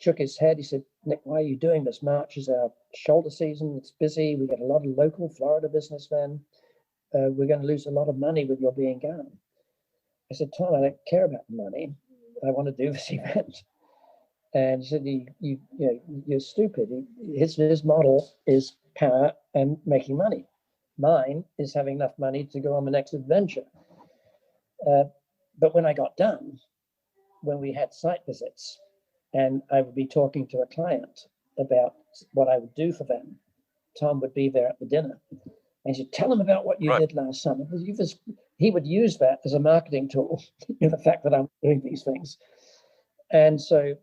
shook his head. He said, Nick, why are you doing this? March is our shoulder season. It's busy. We get a lot of local Florida businessmen. We're going to lose a lot of money with your being gone. I said, Tom, I don't care about the money. I want to do this event. And he said, you're stupid. His model is power and making money. Mine is having enough money to go on the next adventure. But when I got done, when we had site visits, and I would be talking to a client about what I would do for them, Tom would be there at the dinner. And he said, tell them about what you did last summer. He would use that as a marketing tool, the fact that I'm doing these things. And so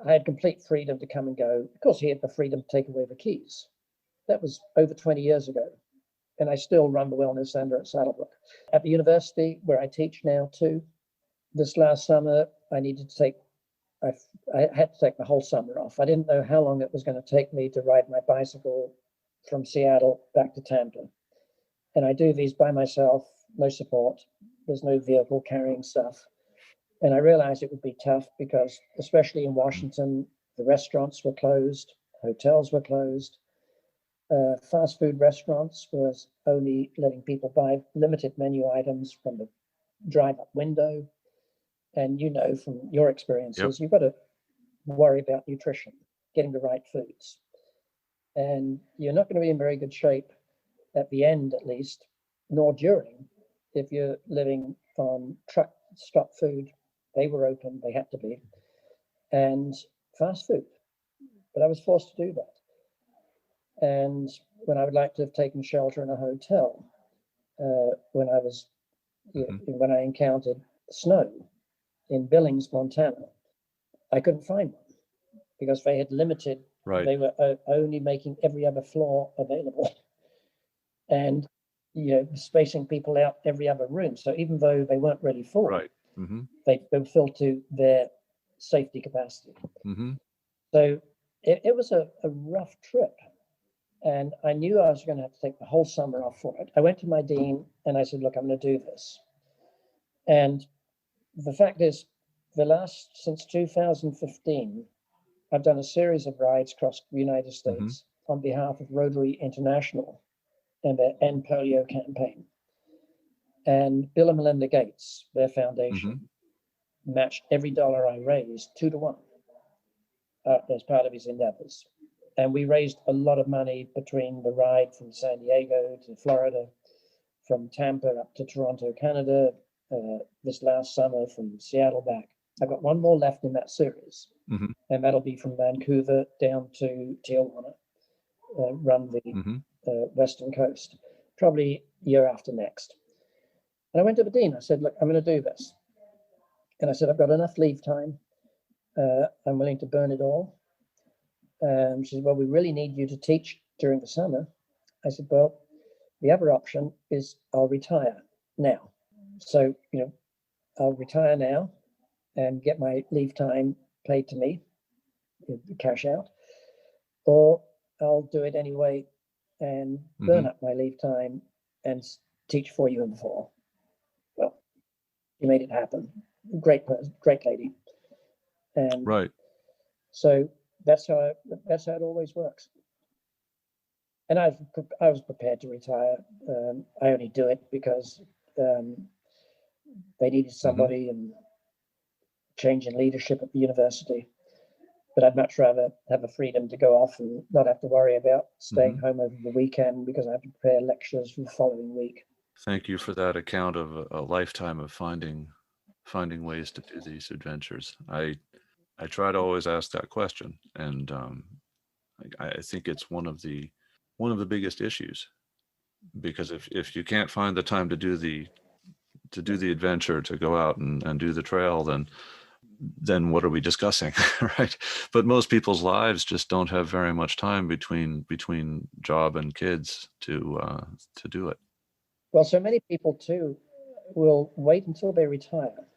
I had complete freedom to come and go. Of course, he had the freedom to take away the keys. That was over 20 years ago. And I still run the wellness center at Saddlebrook. At the university where I teach now too, this last summer, I needed to take I had to take the whole summer off. I didn't know how long it was going to take me to ride my bicycle from Seattle back to Tampa. And I do these by myself, no support. There's no vehicle carrying stuff. And I realized it would be tough because, especially in Washington, the restaurants were closed, hotels were closed. Fast food restaurants was only letting people buy limited menu items from the drive-up window. And you know from your experiences, you've got to worry about nutrition, getting the right foods. And you're not going to be in very good shape at the end, at least, nor during, if you're living on truck stop food. They were open, they had to be, and fast food. But I was forced to do that. And when I would like to have taken shelter in a hotel, when I encountered snow in Billings, Montana, I couldn't find one because they had limited. Right. They were only making every other floor available, and spacing people out every other room. So even though they weren't really full, right, they were filled to their safety capacity. So it was a rough trip. And I knew I was going to have to take the whole summer off for it. I went to my dean and I said, look, I'm going to do this. And the fact is, since 2015, I've done a series of rides across the United States on behalf of Rotary International and their End Polio campaign. And Bill and Melinda Gates, their foundation, matched every dollar I raised 2-1 as part of his endeavors. And we raised a lot of money between the ride from San Diego to Florida, from Tampa up to Toronto, Canada, this last summer from Seattle back. I've got one more left in that series, and that'll be from Vancouver down to Tijuana, run the western coast, probably year after next. And I went to the dean. I said, look, I'm going to do this. And I said, I've got enough leave time. I'm willing to burn it all. She said, well, we really need you to teach during the summer. I said, well, the other option is I'll retire now. So, I'll retire now and get my leave time paid to me, cash out, or I'll do it anyway and burn up my leave time and teach for you in the fall. Well, she made it happen. Great person, great lady. And right. So that's how it always works. And I was prepared to retire. I only do it because they needed somebody and change in leadership at the university. But I'd much rather have the freedom to go off and not have to worry about staying home over the weekend because I have to prepare lectures for the following week. Thank you for that account of a lifetime of finding ways to do these adventures. I try to always ask that question, and I think it's one of the biggest issues, because if you can't find the time to do the adventure, to go out and do the trail, then what are we discussing, right? But most people's lives just don't have very much time between job and kids to do it. Well, so many people too will wait until they retire.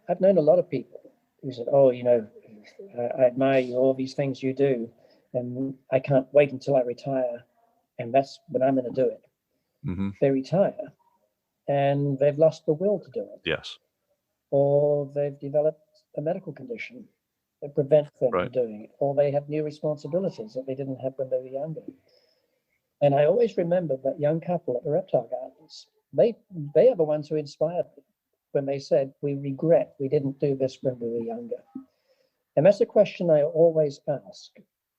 I've known a lot of people who said, oh, I admire you, all these things you do, and I can't wait until I retire, and that's when I'm going to do it. They retire and they've lost the will to do it. Yes. Or they've developed a medical condition that prevents them from doing it, or they have new responsibilities that they didn't have when they were younger. And I always remember that young couple at the reptile gardens. They are the ones who inspired me when they said, we regret we didn't do this when we were younger. And that's a question I always ask.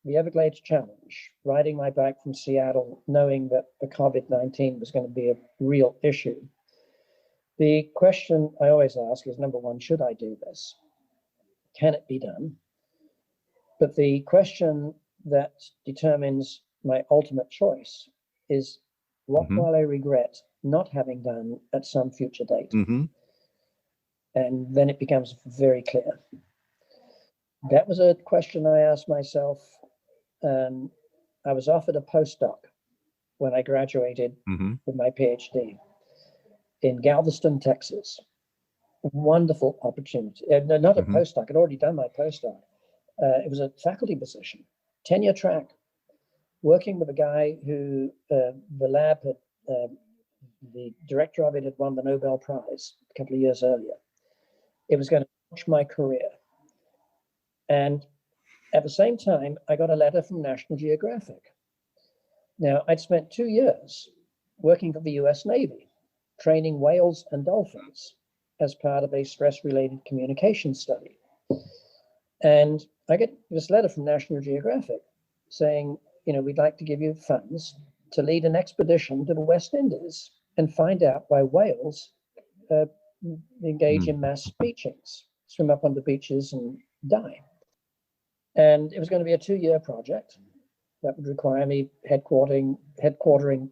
The Everglades Challenge, riding my bike from Seattle, knowing that the COVID-19 was going to be a real issue. The question I always ask is, number one, should I do this? Can it be done? But the question that determines my ultimate choice is, what will I regret not having done at some future date? And then it becomes very clear. That was a question I asked myself. I was offered a postdoc when I graduated with my PhD in Galveston, Texas. wonderful opportunity. Not a postdoc. I'd already done my postdoc. It was a faculty position, tenure track, working with a guy who the lab had, the director of it had won the Nobel Prize a couple of years earlier. It was going to launch my career. And at the same time, I got a letter from National Geographic. Now, I'd spent 2 years working for the US Navy, training whales and dolphins as part of a stress-related communication study. And I get this letter from National Geographic saying, you know, we'd like to give you funds to lead an expedition to the West Indies and find out why whales engage in mass beachings, swim up on the beaches and die. And it was going to be a 2-year project that would require me headquartering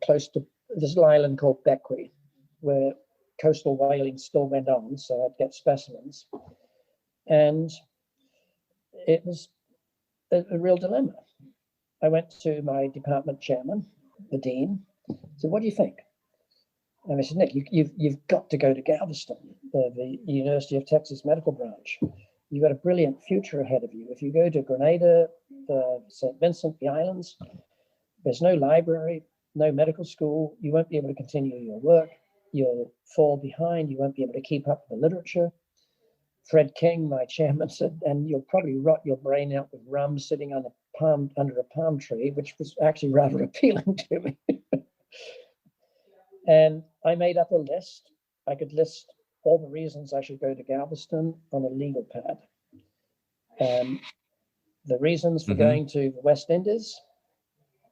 close to this little island called Bequia, where coastal whaling still went on, so I'd get specimens. And it was a real dilemma. I went to my department chairman, the dean, said, what do you think? And I said, Nick, you've got to go to Galveston, the University of Texas Medical Branch. You've got a brilliant future ahead of you. If you go to Grenada, St. Vincent, the islands, there's no library, no medical school. You won't be able to continue your work. You'll fall behind. You won't be able to keep up with the literature. Fred King, my chairman, said, and you'll probably rot your brain out with rum sitting on under a palm tree, which was actually rather appealing to me. And I made up a list. I could list all the reasons I should go to Galveston on a legal pad. The reasons for going to the West Indies,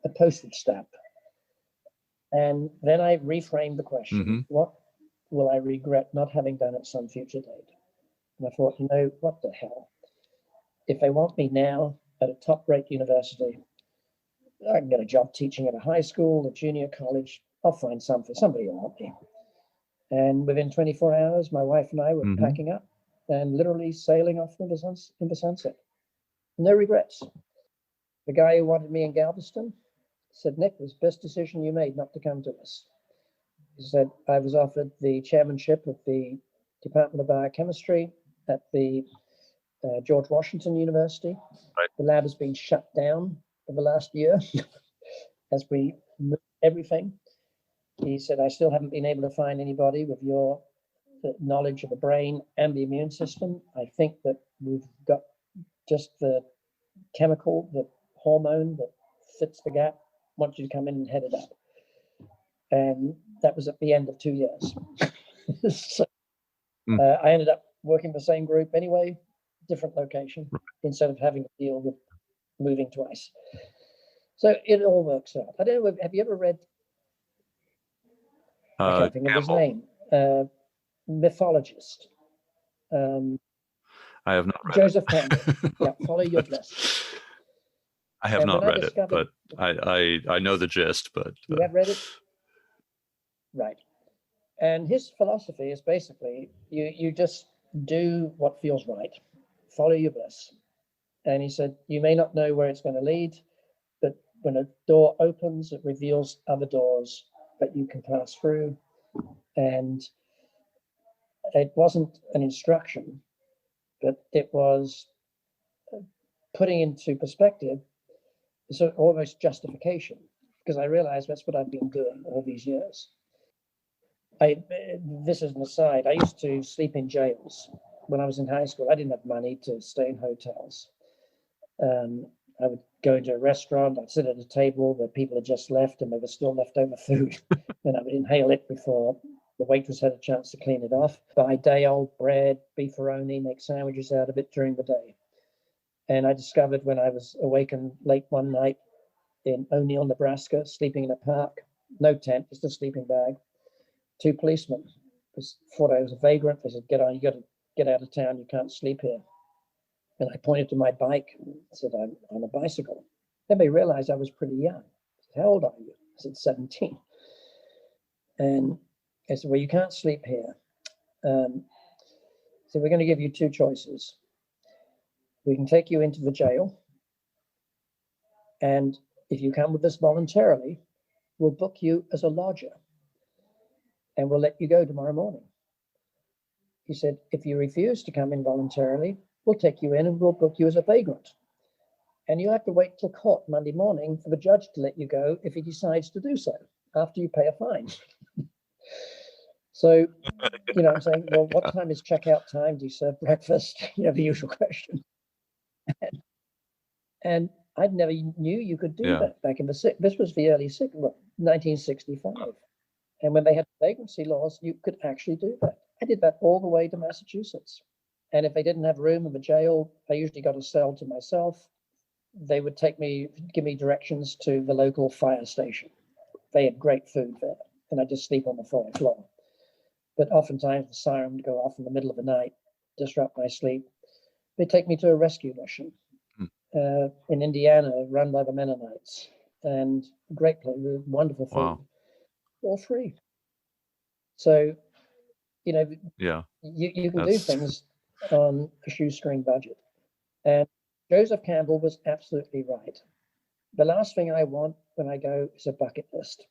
a postage stamp. And then I reframed the question, what will I regret not having done at some future date? And I thought, you know, what the hell? If they want me now at a top-rate university, I can get a job teaching at a high school, a junior college. I'll find something. Somebody will want me. And within 24 hours, my wife and I were packing up and literally sailing off into the sunset. No regrets. The guy who wanted me in Galveston said, Nick, it was the best decision you made not to come to us. He said, I was offered the chairmanship of the Department of Biochemistry at the George Washington University. Right. The lab has been shut down for the last year as we moved everything. He said, I still haven't been able to find anybody with your knowledge of the brain and the immune system. I think that we've got just the chemical, the hormone that fits the gap. I want you to come in and head it up. And that was at the end of 2 years. So I ended up working the same group anyway, different location, instead of having to deal with moving twice. So it all works out. I don't know, have you ever read, I can't think of his name, Mythologist. I have not read Joseph Campbell. Yeah, Follow Your Bliss. I have not read it, but I know the gist. But you have read it? Right. And his philosophy is basically you just do what feels right. Follow your bliss. And he said, you may not know where it's going to lead, but when a door opens, it reveals other doors that you can pass through. And it wasn't an instruction, but it was putting into perspective, so almost justification, because I realized that's what I've been doing all these years. This is an aside. I used to sleep in jails when I was in high school. I didn't have money to stay in hotels. I would go into a restaurant. I'd sit at a table where people had just left and there was still leftover food. And I would inhale it before the waitress had a chance to clean it off. Buy day-old bread, beefaroni, make sandwiches out of it during the day. And I discovered when I was awakened late one night in O'Neill, Nebraska, sleeping in a park, no tent, just a sleeping bag. 2 policemen thought I was a vagrant. They said, get on, you got to get out of town. You can't sleep here. And I pointed to my bike and said, I'm on a bicycle. Then they realized I was pretty young. I said, how old are you? I said, 17. And I said, well, you can't sleep here. So we're going to give you 2 choices. We can take you into the jail. And if you come with us voluntarily, we'll book you as a lodger. And we'll let you go tomorrow morning. He said, if you refuse to come in voluntarily, we'll take you in and we'll book you as a vagrant. And you'll have to wait till court Monday morning for the judge to let you go if he decides to do so after you pay a fine. So, I'm saying, well, what time is checkout time? Do you serve breakfast? The usual question. And I never knew you could do that back in this was the early 1965. And when they had vagrancy laws, you could actually do that. I did that all the way to Massachusetts. And if they didn't have room in the jail, I usually got a cell to myself. They would give me directions to the local fire station. They had great food there, and I just sleep on the floor. But oftentimes the siren would go off in the middle of the night, disrupt my sleep. They'd take me to a rescue mission in Indiana, run by the Mennonites, and great place, wonderful food, all free. So, you can do things on a shoestring budget. And Joseph Campbell was absolutely right. The last thing I want when I go is a bucket list.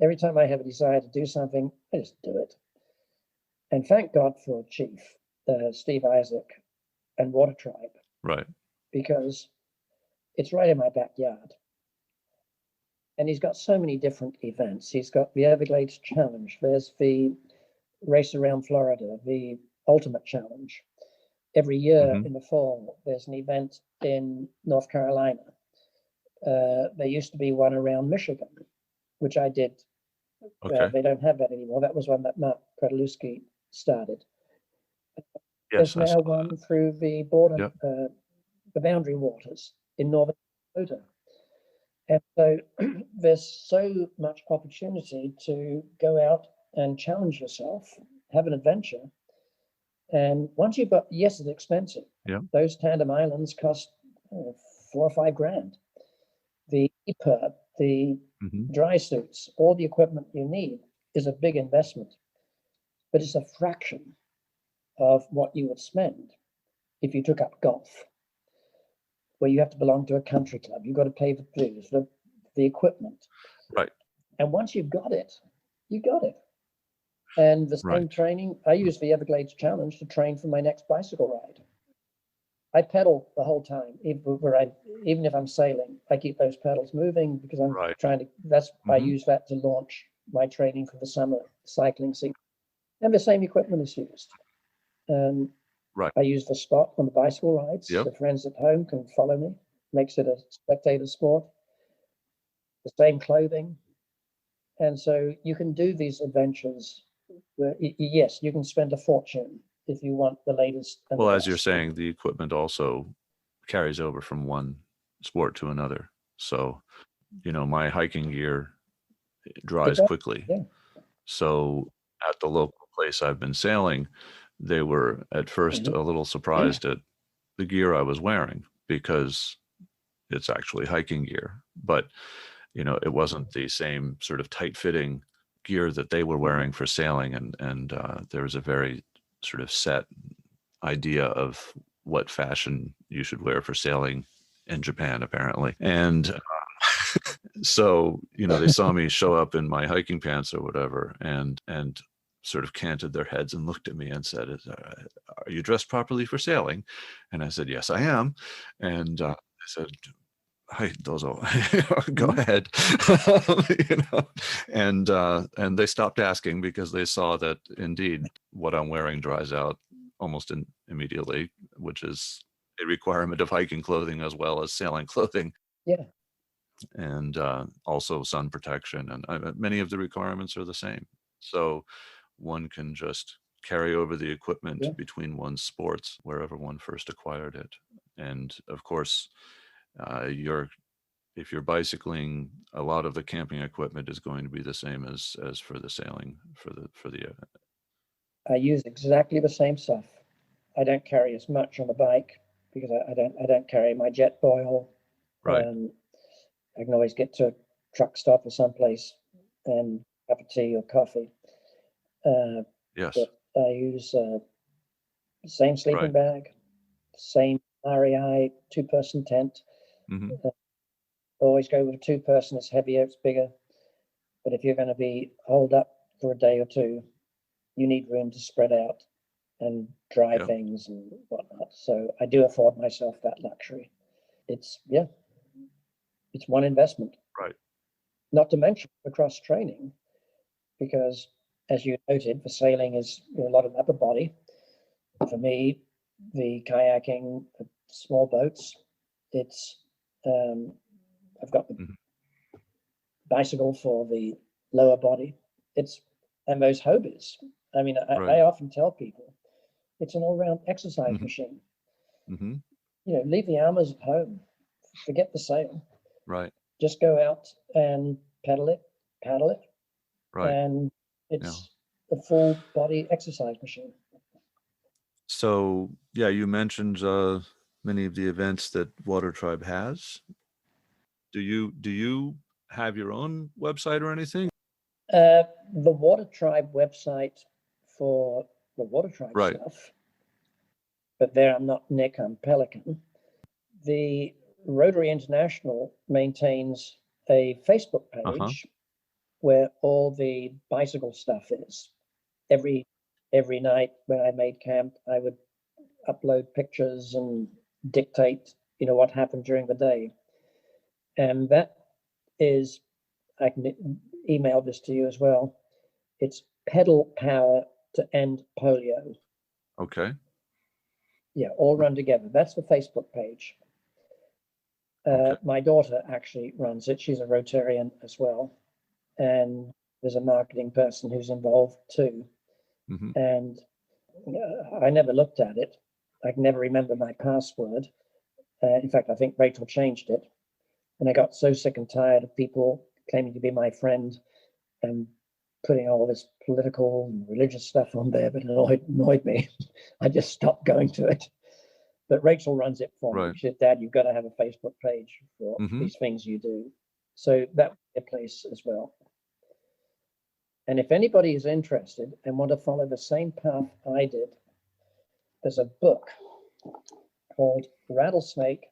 Every time I have a desire to do something, I just do it. And thank God for Chief Steve Isaac and Watertribe. Right. Because it's right in my backyard. And he's got so many different events. He's got the Everglades Challenge. There's the Race Around Florida, the Ultimate Challenge. Every year in the fall, there's an event in North Carolina. There used to be one around Michigan, which I did. Okay. They don't have that anymore. That was one that Mark Predalewski started. Yes, there's now one through the border, the boundary waters in northern Dakota. And so there's so much opportunity to go out and challenge yourself, have an adventure. And once you've got, yes, it's expensive. Yeah. Those tandem islands cost $4 or $5 grand. The EPIRB, the dry suits, all the equipment you need is a big investment, but it's a fraction of what you would spend if you took up golf, where you have to belong to a country club. You've got to pay the dues, the equipment. Right. And once you've got it, you got it. And the same training, I use the Everglades Challenge to train for my next bicycle ride. I pedal the whole time, even if I'm sailing. I keep those pedals moving because I'm trying to. I use that to launch my training for the summer cycling season, and the same equipment is used. I use the spot on the bicycle rides. The friends at home can follow me. Makes it a spectator sport. The same clothing, and so you can do these adventures. Yes, you can spend a fortune if you want the latest. Well, as you're saying, the equipment also carries over from one sport to another. So, my hiking gear dries quickly. Yeah. So at the local place I've been sailing, they were at first a little surprised at the gear I was wearing because it's actually hiking gear. But, it wasn't the same sort of tight-fitting gear that they were wearing for sailing. And there was a very sort of set idea of what fashion you should wear for sailing in Japan, apparently. And so, they saw me show up in my hiking pants or whatever and sort of canted their heads and looked at me and said, are you dressed properly for sailing? And I said, yes, I am. And I said, hi, dozo, go ahead. And they stopped asking because they saw that indeed what I'm wearing dries out almost immediately, which is a requirement of hiking clothing as well as sailing clothing. Yeah. And also sun protection. And many of the requirements are the same. So one can just carry over the equipment between one's sports wherever one first acquired it. And of course, if you're bicycling, a lot of the camping equipment is going to be the same as for the sailing for the I use exactly the same stuff. I don't carry as much on the bike because I don't carry my jet boil. Right. I can always get to a truck stop or someplace and a cup of tea or coffee. Yes. But I use the same sleeping bag, same REI 2-person tent. Always go with a 2-person. It's heavier, it's bigger. But if you're going to be holed up for a day or two, you need room to spread out. and dry things and whatnot. So I do afford myself that luxury. It's one investment. Right. Not to mention the cross training, because as you noted, for sailing is a lot of upper body. For me, the kayaking, the small boats, it's I've got the bicycle for the lower body. And those Hobies. I mean, I often tell people it's an all-round exercise machine. Leave the armors at home, forget the sail. Right. Just go out and paddle it. Right. And it's a full body exercise machine. So, you mentioned many of the events that Watertribe has. Do you have your own website or anything? The Watertribe website for the Watertribe stuff, but there I'm not Nick, I'm Pelican. The Rotary International maintains a Facebook page where all the bicycle stuff is. Every night when I made camp, I would upload pictures and dictate, what happened during the day. And that is, I can email this to you as well. It's Pedal Power to End Polio. Okay. Yeah, all run together. That's the Facebook page. My daughter actually runs it. She's a Rotarian as well. And there's a marketing person who's involved too. And I never looked at it. I can never remember my password. In fact, I think Rachel changed it. And I got so sick and tired of people claiming to be my friend and putting all this political and religious stuff on there, but it annoyed me. I just stopped going to it. But Rachel runs it for me. She said, Dad, you've got to have a Facebook page for these things you do. So that would be a place as well. And if anybody is interested and want to follow the same path I did, there's a book called Rattlesnake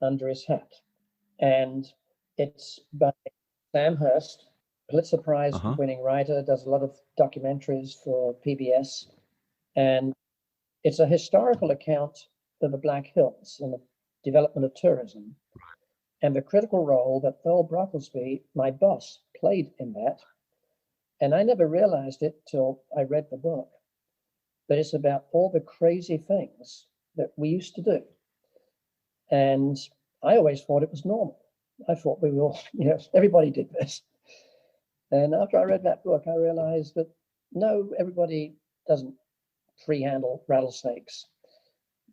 Under His Hat. And it's by Sam Hurst, Pulitzer Prize winning writer, does a lot of documentaries for PBS. And it's a historical account of the Black Hills and the development of tourism and the critical role that Earl Brocklesby, my boss, played in that. And I never realized it till I read the book, but it's about all the crazy things that we used to do. And I always thought it was normal. I thought we were all, everybody did this. And after I read that book, I realized that no, everybody doesn't free handle rattlesnakes.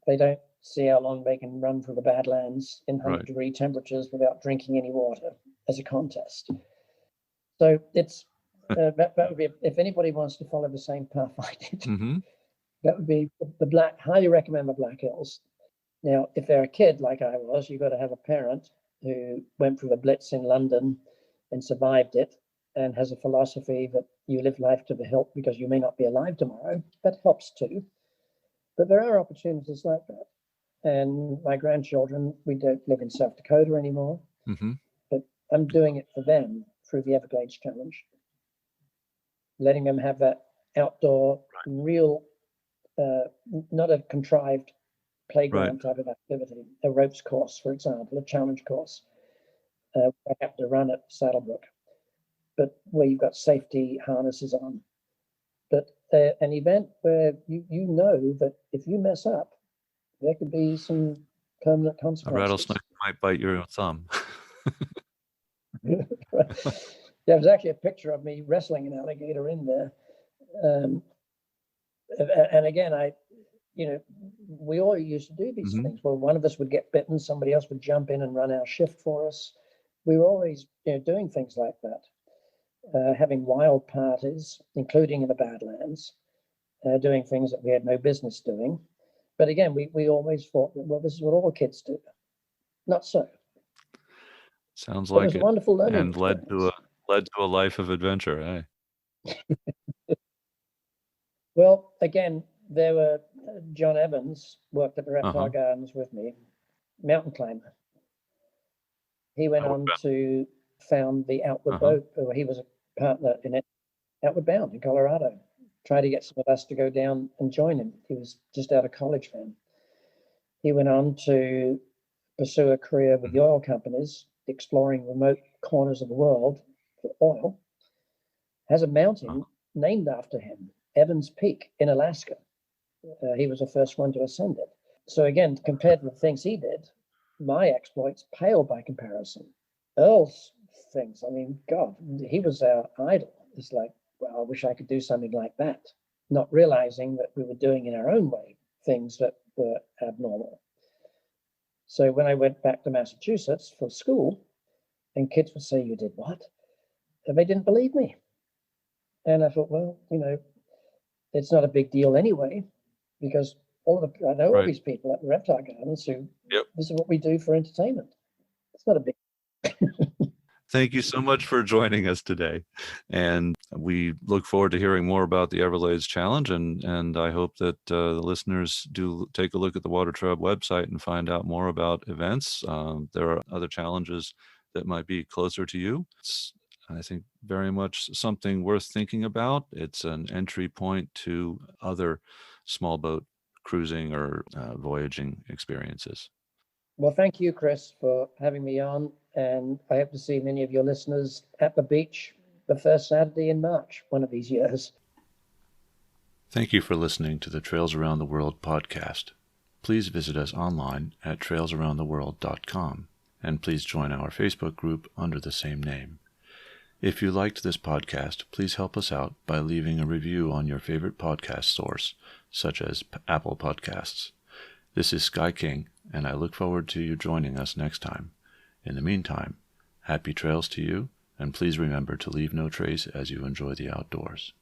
They don't see how long they can run through the Badlands in 100-degree temperatures without drinking any water as a contest. So it's that would be, if anybody wants to follow the same path I did, that would be highly recommend the Black Hills. Now, if they're a kid like I was, you've got to have a parent who went through the Blitz in London and survived it and has a philosophy that you live life to the hilt because you may not be alive tomorrow. That helps too. But there are opportunities like that. And my grandchildren, we don't live in South Dakota anymore, but I'm doing it for them through the Everglades Challenge, letting them have that outdoor, real, not a contrived playground type of activity, a ropes course, for example, a challenge course. I have to run at Saddlebrook, but where you've got safety harnesses on. But an event where you know that if you mess up, there could be some permanent consequences. A rattlesnake might bite your thumb. There was actually a picture of me wrestling an alligator in there. And again, we all used to do these things. Well, one of us would get bitten, somebody else would jump in and run our shift for us. We were always doing things like that, having wild parties, including in the Badlands, doing things that we had no business doing. But again, we always thought, well, this is what all kids do. Not so. Sounds like it. It was wonderful learning. And led to a life of adventure, eh? Well, again, there were John Evans worked at the Reptile Gardens with me, mountain climber. He went on to found the Outward Boat, or he was a partner in it, Outward Bound in Colorado. try to get some of us to go down and join him. He was just out of college then. He went on to pursue a career with the oil companies, exploring remote corners of the world for oil. Has a mountain named after him, Evans Peak in Alaska. He was the first one to ascend it. So again, compared to the things he did, my exploits pale by comparison. Earl's things, I mean, God, he was our idol. It's like, well, I wish I could do something like that, not realizing that we were doing in our own way things that were abnormal. So when I went back to Massachusetts for school, and kids would say, "You did what?" And they didn't believe me. And I thought, well, it's not a big deal anyway, because I know all these people at the reptile gardens who, this is what we do for entertainment. It's not a big Thank you so much for joining us today. And we look forward to hearing more about the Everglades Challenge. And I hope that the listeners do take a look at the Watertribe website and find out more about events. There are other challenges that might be closer to you. It's, I think, very much something worth thinking about. It's an entry point to other small boat cruising or voyaging experiences. Well, thank you, Chris, for having me on. And I hope to see many of your listeners at the beach the first Saturday in March, one of these years. Thank you for listening to the Trails Around the World podcast. Please visit us online at trailsaroundtheworld.com, and please join our Facebook group under the same name. If you liked this podcast, please help us out by leaving a review on your favorite podcast source, such as Apple Podcasts. This is Sky King, and I look forward to you joining us next time. In the meantime, happy trails to you, and please remember to leave no trace as you enjoy the outdoors.